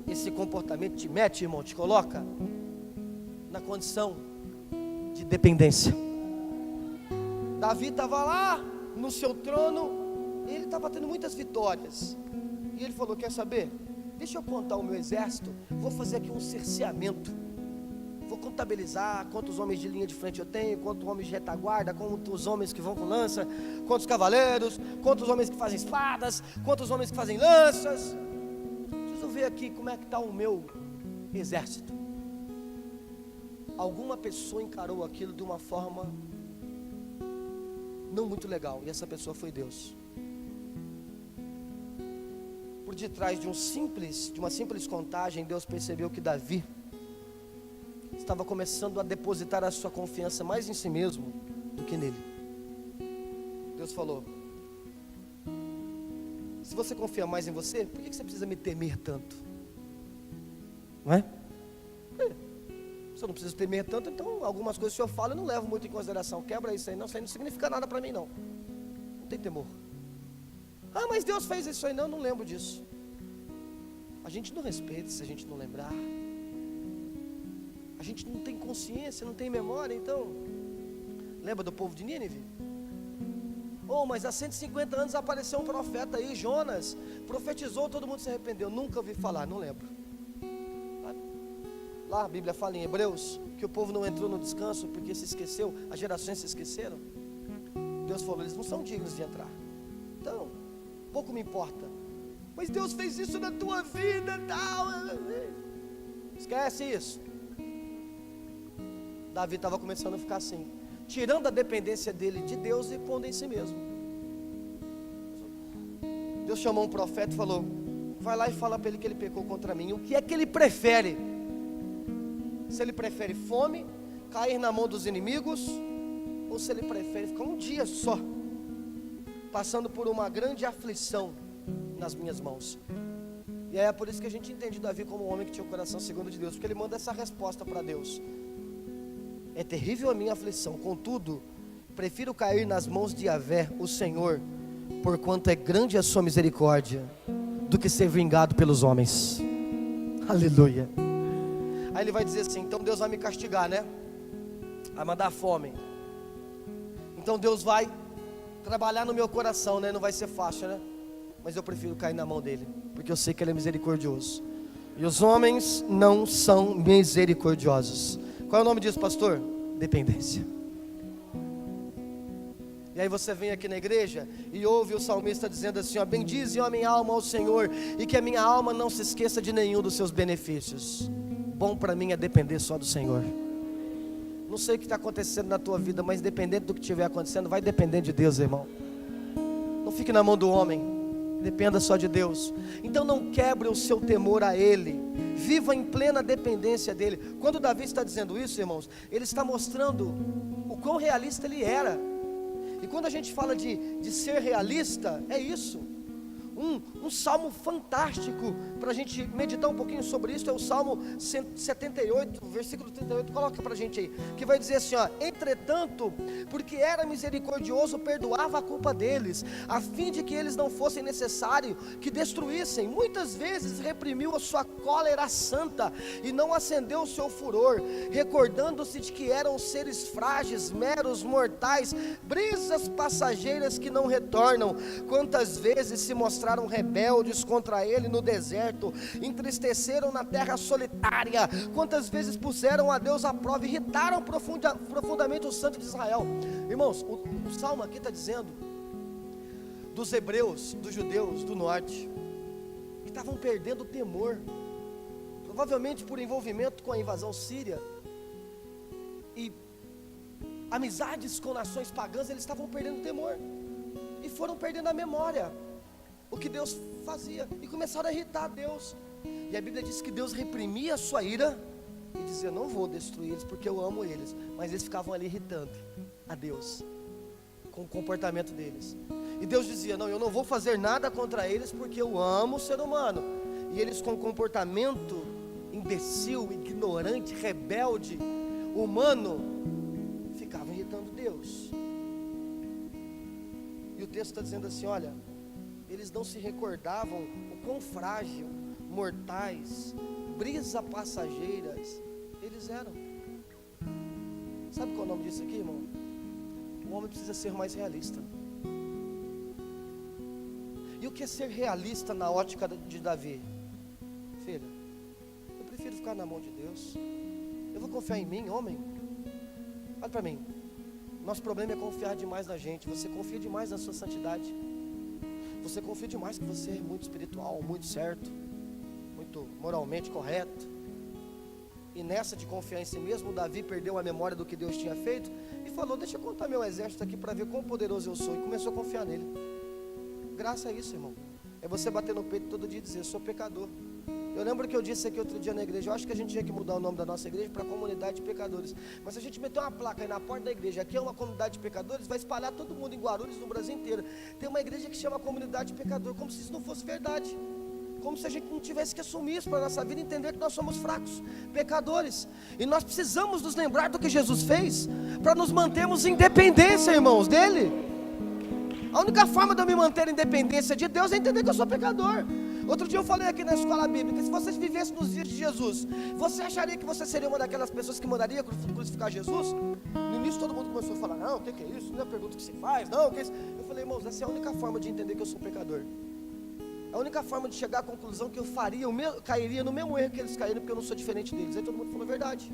esse comportamento te mete, irmão? Te coloca na condição de dependência. Davi estava lá no seu trono, e ele estava tendo muitas vitórias, e ele falou: quer saber? Deixa eu contar o meu exército, vou fazer aqui um cerceamento, vou contabilizar quantos homens de linha de frente eu tenho, quantos homens de retaguarda, quantos homens que vão com lança, quantos cavaleiros, quantos homens que fazem espadas, quantos homens que fazem lanças. Preciso ver aqui como é que está o meu exército. Alguma pessoa encarou aquilo de uma forma não muito legal, e essa pessoa foi Deus. Por detrás de uma simples contagem, Deus percebeu que Davi estava começando a depositar a sua confiança mais em si mesmo do que nele. Deus falou: se você confia mais em você, por que você precisa me temer tanto? Não é? Se eu não preciso temer tanto, então algumas coisas que o senhor fala eu não levo muito em consideração. Quebra isso aí não significa nada para mim não. Não tem temor. Ah, mas Deus fez isso aí, não lembro disso. A gente não respeita se a gente não lembrar. A gente não tem consciência, não tem memória. Então, lembra do povo de Nínive? Mas há 150 anos apareceu um profeta aí, Jonas, profetizou, todo mundo se arrependeu. Nunca ouvi falar, não lembro. Lá a Bíblia fala em Hebreus que o povo não entrou no descanso porque se esqueceu, as gerações se esqueceram. Deus falou: eles não são dignos de entrar. Então, pouco me importa. Mas Deus fez isso na tua vida, tal. Esquece isso. Davi estava começando a ficar assim, tirando a dependência dele de Deus e pondo em si mesmo. Deus chamou um profeta e falou: vai lá e fala para ele que ele pecou contra mim. O que é que ele prefere? Se ele prefere fome, cair na mão dos inimigos, ou se ele prefere ficar um dia só, passando por uma grande aflição nas minhas mãos. E é por isso que a gente entende Davi como um homem que tinha o coração segundo de Deus, porque ele manda essa resposta para Deus: é terrível a minha aflição, contudo, prefiro cair nas mãos de Yahvé, o Senhor, porquanto é grande a sua misericórdia, do que ser vingado pelos homens. Aleluia. Aí ele vai dizer assim: então Deus vai me castigar, né? Vai mandar fome. Então Deus vai trabalhar no meu coração, né? Não vai ser fácil, né? Mas eu prefiro cair na mão dele, porque eu sei que ele é misericordioso. E os homens não são misericordiosos. Qual é o nome disso, pastor? Dependência. E aí você vem aqui na igreja e ouve o salmista dizendo assim: ó, bendize a minha alma ao Senhor, e que a minha alma não se esqueça de nenhum dos seus benefícios. Bom para mim é depender só do Senhor. Não sei o que está acontecendo na tua vida, mas dependendo do que estiver acontecendo, vai depender de Deus, irmão. Não fique na mão do homem, dependa só de Deus. Então não quebre o seu temor a Ele, viva em plena dependência dEle. Quando Davi está dizendo isso, irmãos, ele está mostrando o quão realista ele era. E quando a gente fala de ser realista, é isso. um salmo fantástico para a gente meditar um pouquinho sobre isso. É o Salmo 78, versículo 38. Coloca para a gente aí, que vai dizer assim, ó: entretanto, porque era misericordioso, perdoava a culpa deles, a fim de que eles não fossem necessário que destruíssem. Muitas vezes reprimiu a sua cólera santa e não acendeu o seu furor, recordando-se de que eram seres frágeis, meros mortais, brisas passageiras que não retornam. Quantas vezes se mostraram rebeldes contra ele no deserto, entristeceram na terra solitária, quantas vezes puseram a Deus à prova, irritaram profundamente o Santo de Israel. Irmãos, o salmo aqui está dizendo dos hebreus, dos judeus do norte, que estavam perdendo o temor, provavelmente por envolvimento com a invasão síria e amizades com nações pagãs. Eles estavam perdendo o temor e foram perdendo a memória, o que Deus fazia, e começaram a irritar a Deus. E a Bíblia diz que Deus reprimia a sua ira e dizia: não vou destruir eles porque eu amo eles. Mas eles ficavam ali irritando a Deus com o comportamento deles. E Deus dizia: não, eu não vou fazer nada contra eles porque eu amo o ser humano. E eles, com comportamento imbecil, ignorante, rebelde, humano, ficavam irritando Deus. E o texto está dizendo assim: olha, eles não se recordavam o quão frágil, mortais, brisa passageiras eles eram. Sabe qual é o nome disso aqui, irmão? O homem precisa ser mais realista. E o que é ser realista na ótica de Davi? Filha, eu prefiro ficar na mão de Deus. Eu vou confiar em mim, homem? Olha para mim. Nosso problema é confiar demais na gente. Você confia demais na sua santidade. Você confia demais que você é muito espiritual, muito certo, muito moralmente correto. E nessa de confiar em si mesmo, Davi perdeu a memória do que Deus tinha feito e falou: deixa eu contar meu exército aqui para ver quão poderoso eu sou. E começou a confiar nele. Graça a isso, irmão. É você bater no peito todo dia e dizer: eu sou pecador. Eu lembro que eu disse aqui outro dia na igreja: eu acho que a gente tinha que mudar o nome da nossa igreja para Comunidade de Pecadores. Mas se a gente meter uma placa aí na porta da igreja: aqui é uma comunidade de pecadores, vai espalhar todo mundo em Guarulhos, no Brasil inteiro. Tem uma igreja que chama Comunidade de Pecador, como se isso não fosse verdade, como se a gente não tivesse que assumir isso para a nossa vida, entender que nós somos fracos, pecadores, e nós precisamos nos lembrar do que Jesus fez, para nos mantermos em dependência, irmãos, dele. A única forma de eu me manter em dependência de Deus é entender que eu sou pecador. Outro dia eu falei aqui na escola bíblica: se vocês vivessem nos dias de Jesus, você acharia que você seria uma daquelas pessoas que mandaria crucificar Jesus? No início todo mundo começou a falar: não, o que é isso? Não é a pergunta que se faz, não, o que é isso? Eu falei: irmãos, essa é a única forma de entender que eu sou pecador. A única forma de chegar à conclusão que eu faria, cairia no mesmo erro que eles caíram, porque eu não sou diferente deles. Aí todo mundo falou: verdade.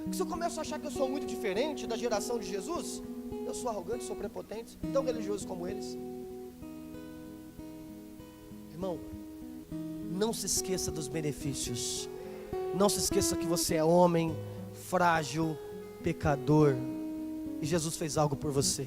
Porque se eu começo a achar que eu sou muito diferente da geração de Jesus, eu sou arrogante, sou prepotente, tão religioso como eles. Irmão, não se esqueça dos benefícios. Não se esqueça que você é homem, frágil, pecador, e Jesus fez algo por você,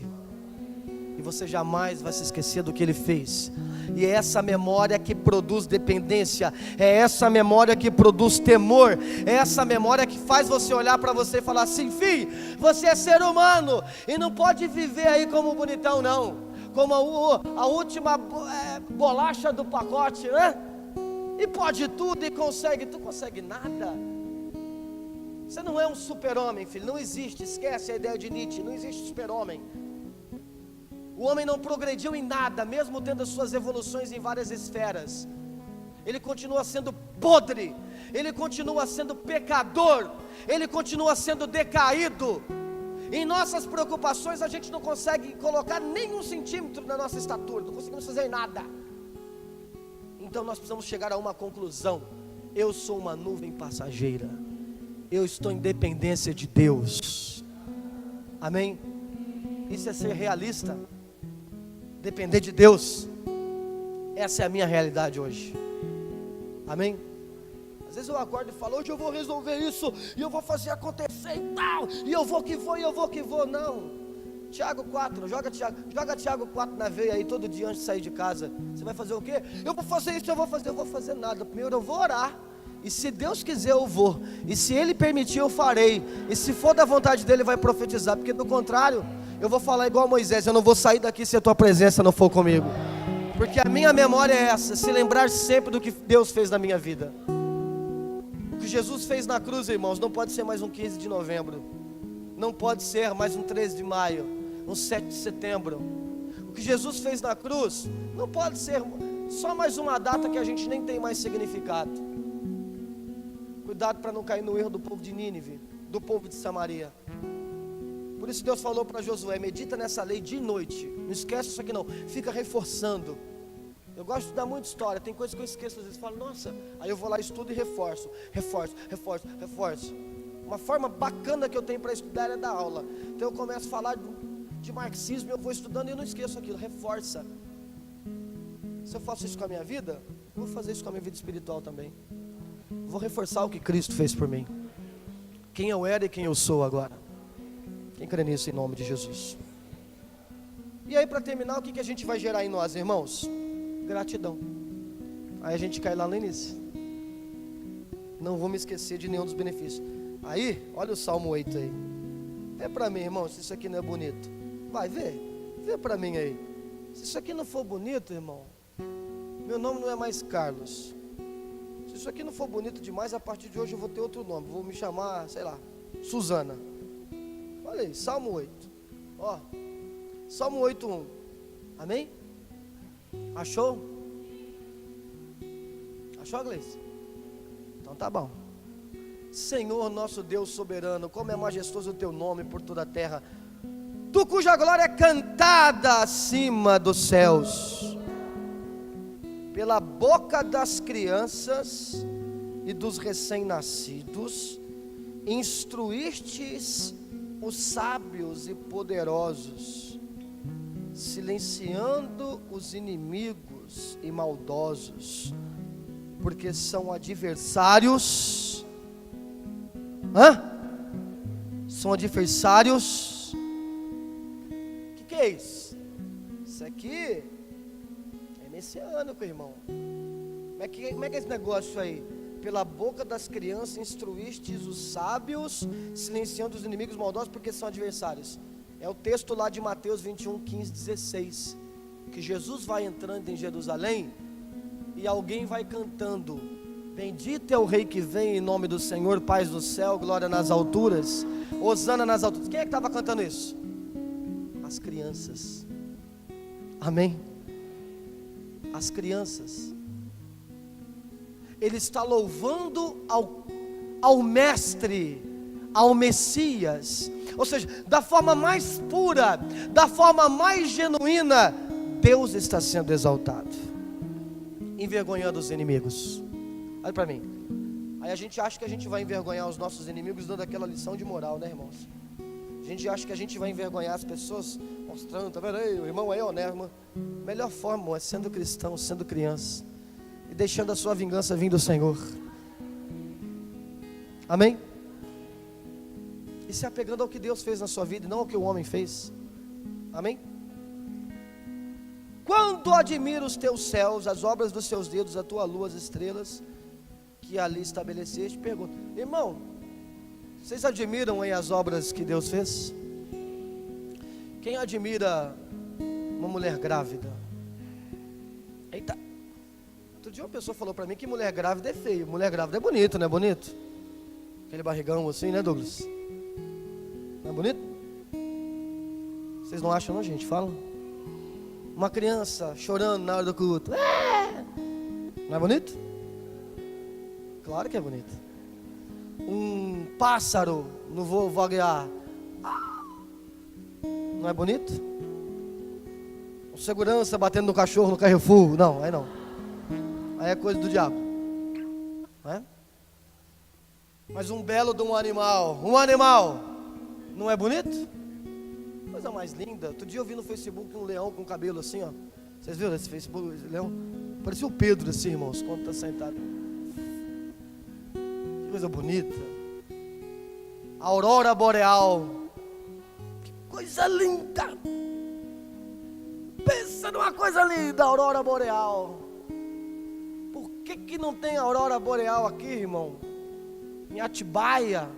e você jamais vai se esquecer do que Ele fez. E é essa memória que produz dependência, é essa memória que produz temor, é essa memória que faz você olhar para você e falar assim: filho, você é ser humano, e não pode viver aí como bonitão não, como a última bolacha do pacote, né? E pode tudo e consegue, tu consegue nada. Você não é um super-homem, filho, não existe, esquece a ideia de Nietzsche, não existe super-homem. O homem não progrediu em nada, mesmo tendo as suas evoluções em várias esferas. Ele continua sendo podre, ele continua sendo pecador, ele continua sendo decaído. Em nossas preocupações a gente não consegue colocar nem 1 centímetro na nossa estatura, não conseguimos fazer nada. Então nós precisamos chegar a uma conclusão: eu sou uma nuvem passageira, eu estou em dependência de Deus. Amém? Isso é ser realista, depender de Deus. Essa é a minha realidade hoje. Amém? Às vezes eu acordo e falo: hoje eu vou resolver isso, e eu vou fazer acontecer e tal, e eu vou que vou, e eu vou que vou. Não. Tiago 4, joga Tiago 4 na veia aí todo dia antes de sair de casa. Você vai fazer o quê? Eu vou fazer isso, eu vou fazer nada. Primeiro eu vou orar, e se Deus quiser eu vou, e se Ele permitir eu farei, e se for da vontade dEle vai profetizar, porque do contrário eu vou falar igual a Moisés: eu não vou sair daqui se a tua presença não for comigo. Porque a minha memória é essa, se lembrar sempre do que Deus fez na minha vida. O que Jesus fez na cruz, irmãos, não pode ser mais um 15 de novembro. Não pode ser mais um 13 de maio, um 7 de setembro. O que Jesus fez na cruz não pode ser só mais uma data que a gente nem tem mais significado. Cuidado para não cair no erro do povo de Nínive, do povo de Samaria. Por isso Deus falou para Josué: medita nessa lei de noite, não esquece isso aqui não, fica reforçando. Eu gosto de estudar muito história, tem coisas que eu esqueço, às vezes falo, nossa, aí eu vou lá, estudo e reforço. Uma forma bacana que eu tenho para estudar é dar aula. Então eu começo a falar de marxismo, eu vou estudando e eu não esqueço aquilo, reforça. Se eu faço isso com a minha vida, eu vou fazer isso com a minha vida espiritual também. Vou reforçar o que Cristo fez por mim, quem eu era e quem eu sou agora. Quem crê nisso em nome de Jesus? E aí, para terminar, o que a gente vai gerar em nós, irmãos? Gratidão. Aí a gente cai lá no início. Não vou me esquecer de nenhum dos benefícios. Aí, olha o Salmo 8 aí. Vê para mim, irmão, se isso aqui não é bonito. Vai, vê para mim aí. Se isso aqui não for bonito, irmão, meu nome não é mais Carlos. Se isso aqui não for bonito demais, a partir de hoje eu vou ter outro nome. Vou me chamar, sei lá, Suzana. Olha aí, Salmo 8. Ó, Salmo 8:1. Amém? Achou? Achou, Gleice? Então tá bom. Senhor nosso Deus soberano, como é majestoso o teu nome por toda a terra, tu cuja glória é cantada acima dos céus, pela boca das crianças e dos recém-nascidos, instruístes os sábios e poderosos, silenciando os inimigos e maldosos, porque são adversários. São adversários. O que é isso? Isso aqui é messiânico, irmão. Como é que é esse negócio aí? Pela boca das crianças instruístes os sábios, silenciando os inimigos maldosos, porque são adversários. É o texto lá de Mateus 21, 15, 16. Que Jesus vai entrando em Jerusalém e alguém vai cantando: bendito é o rei que vem em nome do Senhor, paz do céu, glória nas alturas, hosana nas alturas. Quem é que estava cantando isso? As crianças. Amém? As crianças. Ele está louvando ao mestre, ao Messias. Ou seja, da forma mais pura, da forma mais genuína, Deus está sendo exaltado, envergonhando os inimigos. Olha para mim. Aí a gente acha que a gente vai envergonhar os nossos inimigos dando aquela lição de moral, né, irmãos? A gente acha que a gente vai envergonhar as pessoas mostrando, tá vendo aí, o irmão aí, ó, né, irmã? Melhor forma é sendo cristão, sendo criança e deixando a sua vingança vir do Senhor. Amém? E se apegando ao que Deus fez na sua vida e não ao que o homem fez. Amém? Quando admiro os teus céus, as obras dos teus dedos, a tua lua, as estrelas que ali estabeleceste, pergunto, irmão, vocês admiram aí as obras que Deus fez? Quem admira uma mulher grávida? Eita, outro dia uma pessoa falou para mim que mulher grávida é feio, mulher grávida é bonito, não é bonito? Aquele barrigão assim, né, Douglas? Não é bonito? Vocês não acham não, gente? Falam. Uma criança chorando na hora do culto, não é bonito? Claro que é bonito. Um pássaro no voo vaguear, não é bonito? Um segurança batendo no cachorro no Carrefour, não, aí não. Aí é coisa do diabo, não é? Mas um belo de um animal, não é bonito? Coisa mais linda. Outro dia eu vi no Facebook um leão com cabelo assim, ó. Vocês viram esse Facebook, esse leão? Parecia o Pedro assim, irmãos, quando está sentado. Que coisa bonita. Aurora boreal. Que coisa linda. Pensa numa coisa linda, aurora boreal. Por que não tem aurora boreal aqui, irmão? Em Atibaia,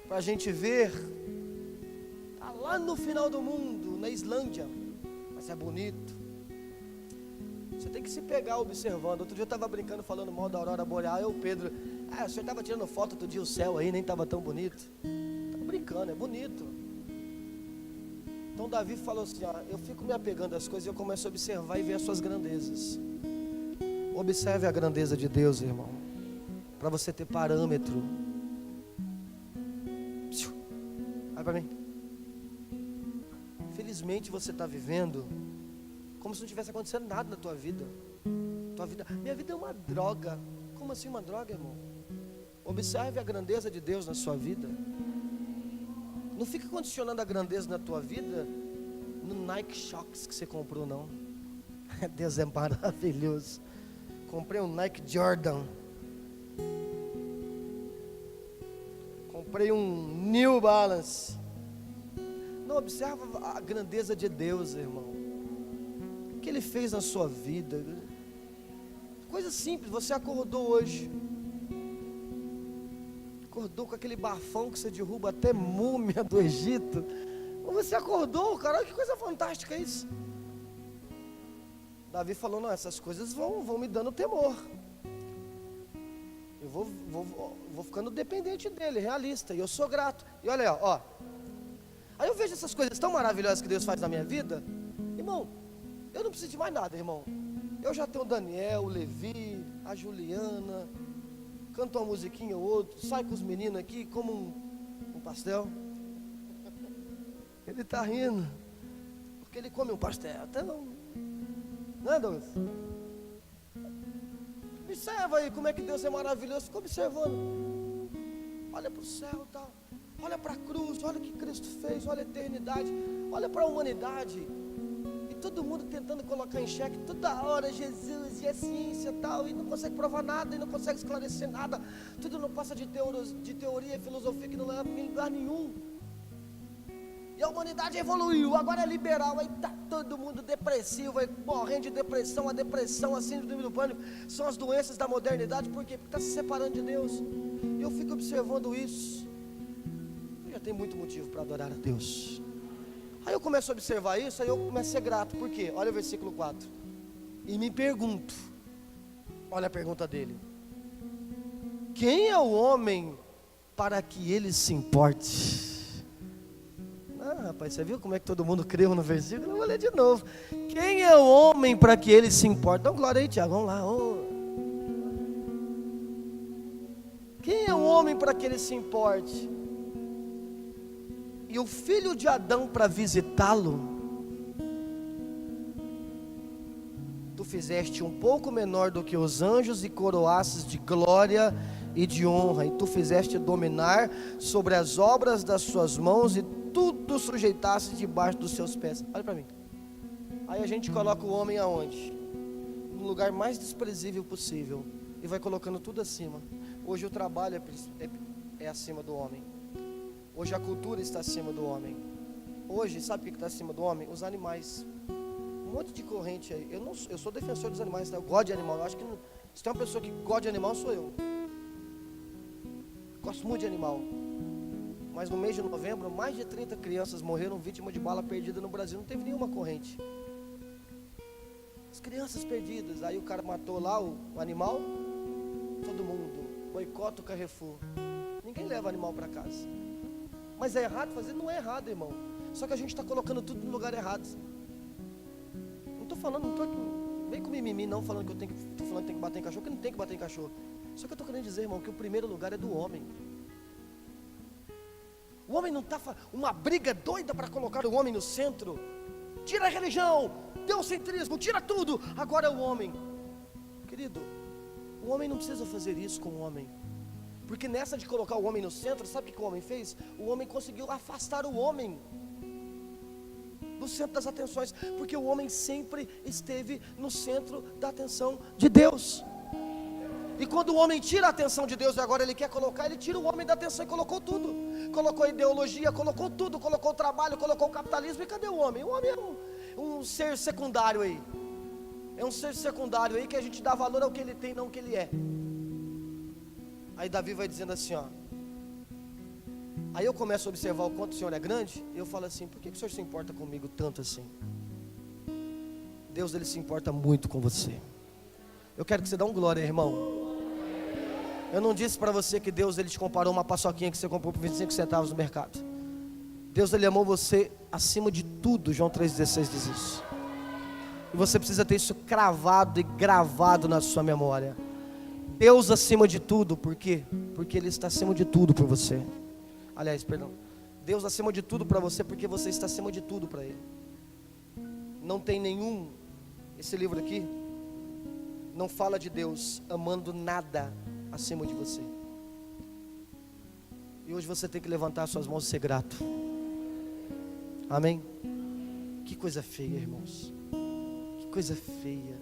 para a gente ver. Lá no final do mundo, na Islândia, mas é bonito. Você tem que se pegar observando. Outro dia eu estava brincando, falando mal da aurora boreal. Eu, Pedro, o senhor estava tirando foto outro dia, o céu aí nem estava tão bonito. Estava brincando, é bonito. Então Davi falou assim, eu fico me apegando às coisas e eu começo a observar e ver as suas grandezas. Observe a grandeza de Deus, irmão, para você ter parâmetro. Vai para mim. Felizmente você está vivendo como se não tivesse acontecendo nada na tua vida. Minha vida é uma droga. Como assim uma droga, irmão? Observe a grandeza de Deus na sua vida. Não fica condicionando a grandeza na tua vida no Nike Shox que você comprou, não. Deus é maravilhoso. Comprei um Nike Jordan. Comprei um New Balance. Não, observa a grandeza de Deus, irmão. O que Ele fez na sua vida. Coisa simples, você acordou hoje. Acordou com aquele bafão que você derruba até múmia do Egito. Você acordou, cara, que coisa fantástica é isso. Davi falou, não, essas coisas vão me dando temor. Eu vou ficando dependente dele, realista, e eu sou grato. E olha aí, ó. Aí eu vejo essas coisas tão maravilhosas que Deus faz na minha vida. Irmão, eu não preciso de mais nada, irmão. Eu já tenho o Daniel, o Levi, a Juliana, canto uma musiquinha ou outra, sai com os meninos aqui, como um pastel. Ele está rindo, porque ele come um pastel. Até não é, Douglas? Observa aí como é que Deus é maravilhoso. Fica observando. Olha para o céu e tal. Olha para a cruz, olha o que Cristo fez, olha a eternidade, olha para a humanidade. E todo mundo tentando colocar em xeque toda hora Jesus e a ciência e tal, e não consegue provar nada, e não consegue esclarecer nada. Tudo não passa de teoria e filosofia que não leva em lugar nenhum. E a humanidade evoluiu, agora é liberal, aí está todo mundo depressivo, aí morrendo de depressão, a síndrome do pânico, são as doenças da modernidade. Por quê? Porque está se separando de Deus. E eu fico observando isso. Tem muito motivo para adorar a Deus. Aí eu começo a observar isso, aí eu começo a ser grato. Por quê? Olha o versículo 4. E me pergunto, olha a pergunta dele: quem é o homem para que ele se importe? Rapaz, você viu como é que todo mundo creu no versículo? Eu vou ler de novo. Quem é o homem para que ele se importe? Dá glória aí, Tiago, vamos lá. Quem é o homem para que ele se importe? E o filho de Adão para visitá-lo? Tu fizeste um pouco menor do que os anjos e coroastes de glória e de honra, e tu fizeste dominar sobre as obras das suas mãos, e tudo sujeitaste debaixo dos seus pés. Olha para mim. Aí a gente coloca o homem aonde? No lugar mais desprezível possível, e vai colocando tudo acima. Hoje o trabalho é acima do homem. Hoje a cultura está acima do homem. Hoje, sabe o que está acima do homem? Os animais. Um monte de corrente aí. Eu sou defensor dos animais, tá? Eu gosto de animal. Eu acho que se tem uma pessoa que gosta de animal, sou eu. Gosto muito de animal. Mas no mês de novembro, mais de 30 crianças morreram vítimas de bala perdida no Brasil. Não teve nenhuma corrente. As crianças perdidas. Aí o cara matou lá o animal. Todo mundo boicota o Carrefour. Ninguém leva animal para casa. Mas é errado fazer? Não é errado, irmão. Só que a gente está colocando tudo no lugar errado. Não estou falando, não estou vem com mimimi não, falando que estou falando que tem que bater em cachorro, que não tem que bater em cachorro. Só que eu estou querendo dizer, irmão, que o primeiro lugar é do homem. O homem não está uma briga doida para colocar o homem no centro. Tira a religião, teocentrismo, tira tudo. Agora é o homem. Querido, o homem não precisa fazer isso com o homem. Porque nessa de colocar o homem no centro, sabe o que o homem fez? O homem conseguiu afastar o homem do centro das atenções, porque o homem sempre esteve no centro da atenção de Deus. E quando o homem tira a atenção de Deus e agora ele quer colocar, ele tira o homem da atenção e colocou tudo. Colocou a ideologia, colocou tudo, colocou o trabalho, colocou o capitalismo. E cadê o homem? O homem é um ser secundário aí. É um ser secundário aí que a gente dá valor ao que ele tem, não ao que ele é. Aí Davi vai dizendo assim, ó. Aí eu começo a observar o quanto o Senhor é grande. E eu falo assim, por que o Senhor se importa comigo tanto assim? Deus, Ele se importa muito com você. Eu quero que você dê um glória, irmão. Eu não disse para você que Deus, Ele te comparou uma paçoquinha que você comprou por 25 centavos no mercado. Deus, Ele amou você acima de tudo. João 3,16 diz isso. E você precisa ter isso cravado e gravado na sua memória. Deus acima de tudo, por quê? Porque Ele está acima de tudo por você. Aliás, perdão. Deus acima de tudo para você, porque você está acima de tudo para Ele. Não tem nenhum, esse livro aqui, não fala de Deus amando nada acima de você. E hoje você tem que levantar suas mãos e ser grato. Amém? Que coisa feia, irmãos. Que coisa feia.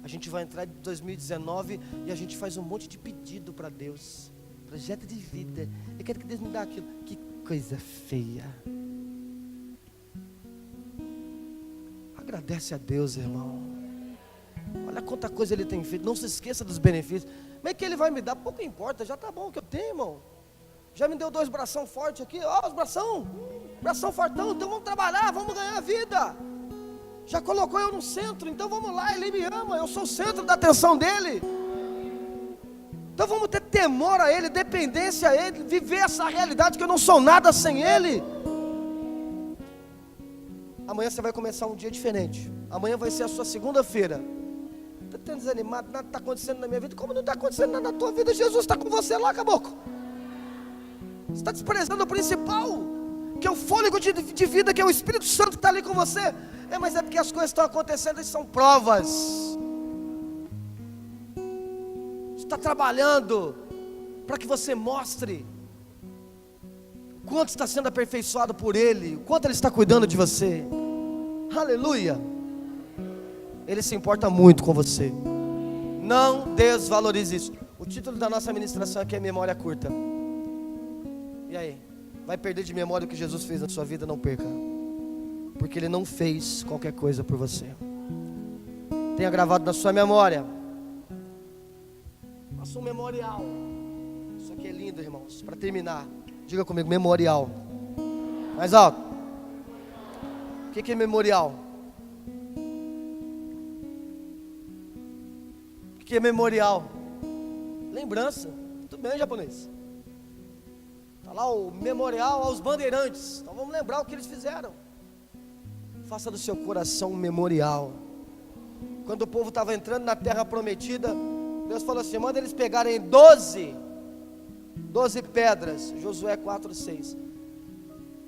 A gente vai entrar em 2019 e a gente faz um monte de pedido para Deus. Projeto de vida. Eu quero que Deus me dê aquilo. Que coisa feia. Agradece a Deus, irmão. Olha quanta coisa Ele tem feito. Não se esqueça dos benefícios. Como é que Ele vai me dar? Pouco importa, já está bom o que eu tenho, irmão. Já me deu 2 bração fortes aqui. Ó, os bração fortão. Então vamos trabalhar, vamos ganhar a vida. Já colocou eu no centro, então vamos lá. Ele me ama, eu sou o centro da atenção dEle. Então vamos ter temor a Ele, dependência a Ele, viver essa realidade que eu não sou nada sem Ele. Amanhã você vai começar um dia diferente. Amanhã vai ser a sua segunda-feira. Está tão desanimado, nada está acontecendo na minha vida. Como não está acontecendo nada na tua vida? Jesus está com você lá, caboclo. Você está desprezando o principal, que é o fôlego de vida, que é o Espírito Santo que está ali com você. Mas é porque as coisas estão acontecendo e são provas. Você está trabalhando para que você mostre o quanto está sendo aperfeiçoado por Ele, o quanto Ele está cuidando de você. Aleluia. Ele se importa muito com você. Não desvalorize isso. O título da nossa ministração aqui é Memória Curta. E aí? Vai perder de memória o que Jesus fez na sua vida? Não perca. Porque Ele não fez qualquer coisa por você. Tenha gravado na sua memória. Faça um memorial. Isso aqui é lindo, irmãos. Para terminar, diga comigo, memorial. Mais alto. O que é memorial? O que é memorial? Lembrança. Tudo bem, japonês? Está lá o memorial aos bandeirantes. Então vamos lembrar o que eles fizeram. Faça do seu coração um memorial. Quando o povo estava entrando na terra prometida, Deus falou assim: manda eles pegarem 12 pedras. Josué 4:6.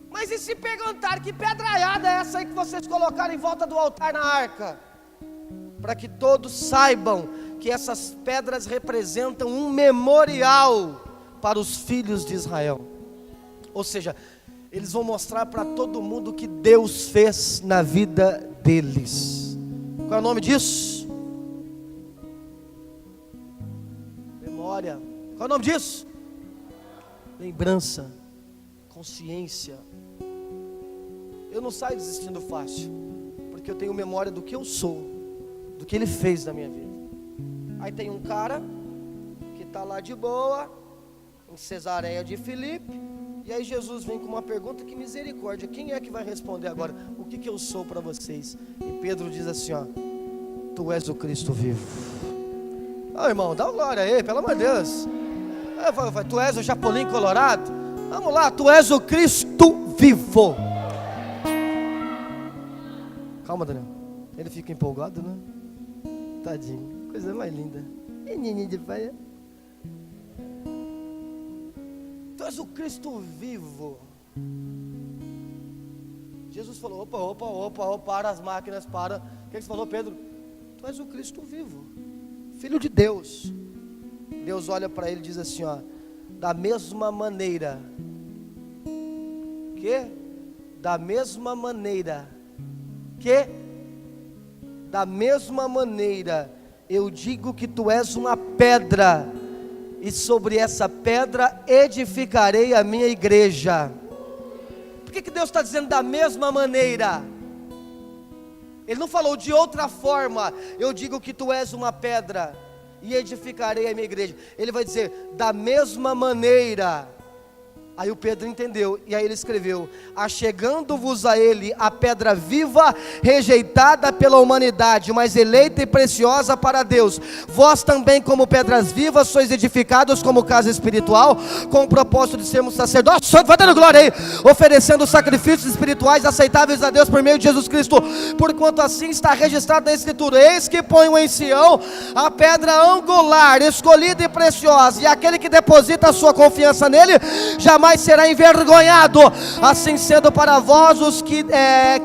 Mas e se perguntar que pedraiada é essa aí que vocês colocaram em volta do altar na arca? Para que todos saibam que essas pedras representam um memorial para os filhos de Israel. Ou seja, eles vão mostrar para todo mundo o que Deus fez na vida deles. Qual é o nome disso? Memória. Qual é o nome disso? Lembrança. Consciência. Eu não saio desistindo fácil, porque eu tenho memória do que eu sou, do que Ele fez na minha vida. Aí tem um cara que está lá de boa, em Cesareia de Filipe, e aí Jesus vem com uma pergunta: que misericórdia, quem é que vai responder agora? O que eu sou para vocês? E Pedro diz assim, ó: tu és o Cristo vivo. Irmão, dá uma glória aí, pelo amor de Deus. Tu és o Chapolin Colorado? Vamos lá, tu és o Cristo vivo. Calma, Daniel, ele fica empolgado, né? Tadinho, coisa mais linda. Menino de pai. Tu és o Cristo vivo. Jesus falou: opa, para as máquinas, para. O que você falou, Pedro? Tu és o Cristo vivo, Filho de Deus. Deus olha para ele e diz assim, ó: da mesma maneira eu digo que tu és uma pedra, e sobre essa pedra edificarei a minha igreja. Por que Deus está dizendo da mesma maneira? Ele não falou de outra forma. Eu digo que tu és uma pedra e edificarei a minha igreja. Ele vai dizer: da mesma maneira Aí o Pedro entendeu, e aí ele escreveu: achegando-vos a ele a pedra viva, rejeitada pela humanidade, mas eleita e preciosa para Deus. Vós também, como pedras vivas, sois edificados como casa espiritual, com o propósito de sermos sacerdotes. Vai dando glória aí, oferecendo sacrifícios espirituais aceitáveis a Deus por meio de Jesus Cristo, porquanto assim está registrado na Escritura: eis que ponho em Sião a pedra angular, escolhida e preciosa, e aquele que deposita a sua confiança nele jamais será envergonhado. Assim sendo, para vós os que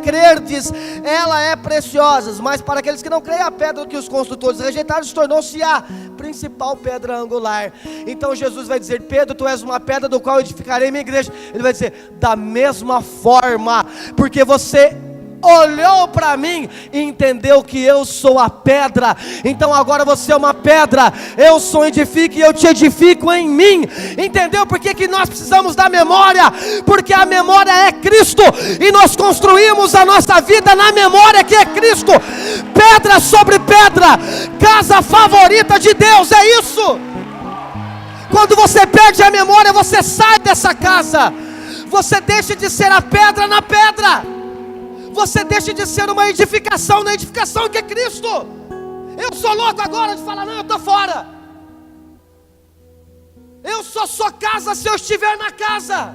crerdes, ela é preciosa, mas para aqueles que não creem, a pedra que os construtores rejeitaram tornou-se a principal pedra angular. Então Jesus vai dizer: Pedro, tu és uma pedra do qual edificarei minha igreja. Ele vai dizer: da mesma forma, porque você olhou para mim e entendeu que eu sou a pedra, então agora você é uma pedra. Eu sou edifico e eu te edifico em mim. Entendeu por que nós precisamos da memória? Porque a memória é Cristo, e nós construímos a nossa vida na memória que é Cristo. Pedra sobre pedra, casa favorita de Deus, é isso. Quando você perde a memória, você sai dessa casa, você deixa de ser a pedra na pedra, você deixa de ser uma edificação na edificação que é Cristo. Eu sou louco agora de falar: não, eu estou fora. Eu só sou casa se eu estiver na casa.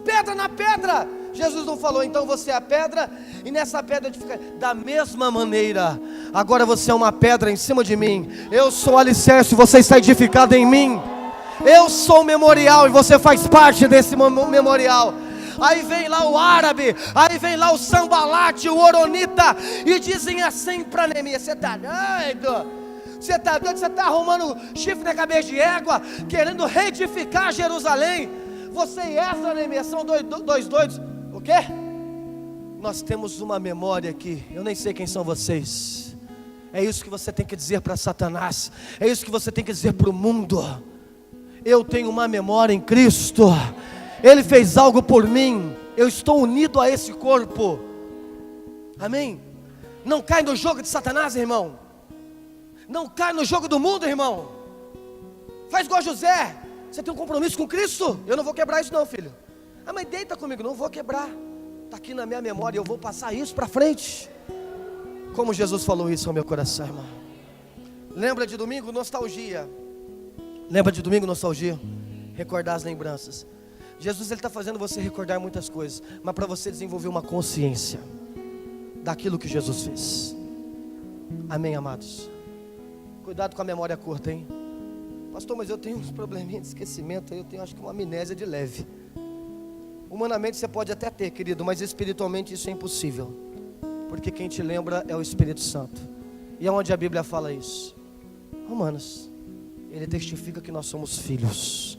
Pedra na pedra. Jesus não falou: então você é a pedra, e nessa pedra edificar. Da mesma maneira, agora você é uma pedra em cima de mim. Eu sou o alicerce, você está edificado em mim. Eu sou o memorial e você faz parte desse memorial. Aí vem lá o árabe, aí vem lá o sambalate, o oronita, e dizem assim para Neemias: você está doido? Você está doido? Você está arrumando chifre na cabeça de égua, querendo reedificar Jerusalém? Você e Esdras, Neemias, são dois doidos. O quê? Nós temos uma memória aqui, eu nem sei quem são vocês. É isso que você tem que dizer para Satanás, é isso que você tem que dizer para o mundo. Eu tenho uma memória em Cristo. Ele fez algo por mim, eu estou unido a esse corpo. Amém? Não cai no jogo de Satanás, irmão. Não cai no jogo do mundo, irmão. Faz igual José. Você tem um compromisso com Cristo. Eu não vou quebrar isso não, filho. Ah, mas deita comigo. Não vou quebrar. Está aqui na minha memória, eu vou passar isso para frente. Como Jesus falou isso ao meu coração, irmão. Lembra de domingo? Nostalgia. Lembra de domingo? Nostalgia. Recordar as lembranças. Jesus, ele está fazendo você recordar muitas coisas, mas para você desenvolver uma consciência daquilo que Jesus fez. Amém, amados? Cuidado com a memória curta, hein? Pastor, mas eu tenho uns probleminhas de esquecimento, eu tenho, acho que uma amnésia de leve. Humanamente você pode até ter, querido, mas espiritualmente isso é impossível, porque quem te lembra é o Espírito Santo. E aonde a Bíblia fala isso? Romanos. Ele testifica que nós somos filhos.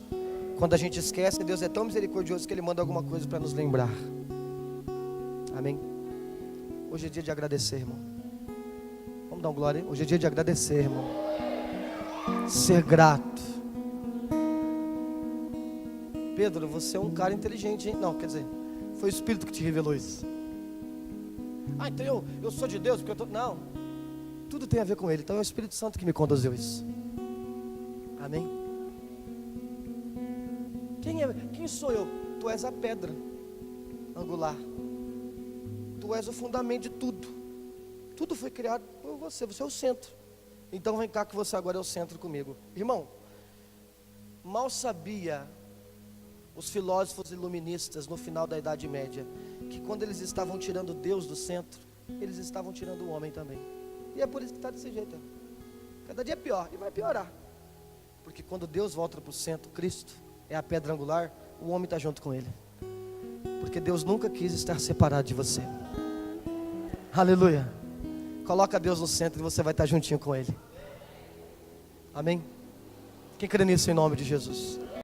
Quando a gente esquece, Deus é tão misericordioso que Ele manda alguma coisa para nos lembrar. Amém? Hoje é dia de agradecer, irmão. Vamos dar uma glória, hein? Hoje é dia de agradecer, irmão. Ser grato. Pedro, você é um cara inteligente, hein? Não, quer dizer, foi o Espírito que te revelou isso. Ah, então eu sou de Deus, porque eu tô... Não, tudo tem a ver com Ele. Então é o Espírito Santo que me conduziu isso. Amém? Quem sou eu? Tu és a pedra angular. Tu és o fundamento de tudo. Tudo foi criado por você. Você é o centro. Então vem cá que você agora é o centro comigo. Irmão, mal sabia os filósofos iluministas no final da Idade Média que quando eles estavam tirando Deus do centro, eles estavam tirando o homem também. E é por isso que está desse jeito. Cada dia é pior e vai piorar. Porque quando Deus volta para o centro, Cristo é a pedra angular, o homem está junto com Ele. Porque Deus nunca quis estar separado de você. Aleluia. Coloca Deus no centro e você vai estar juntinho com Ele. Amém? Quem crê nisso em nome de Jesus?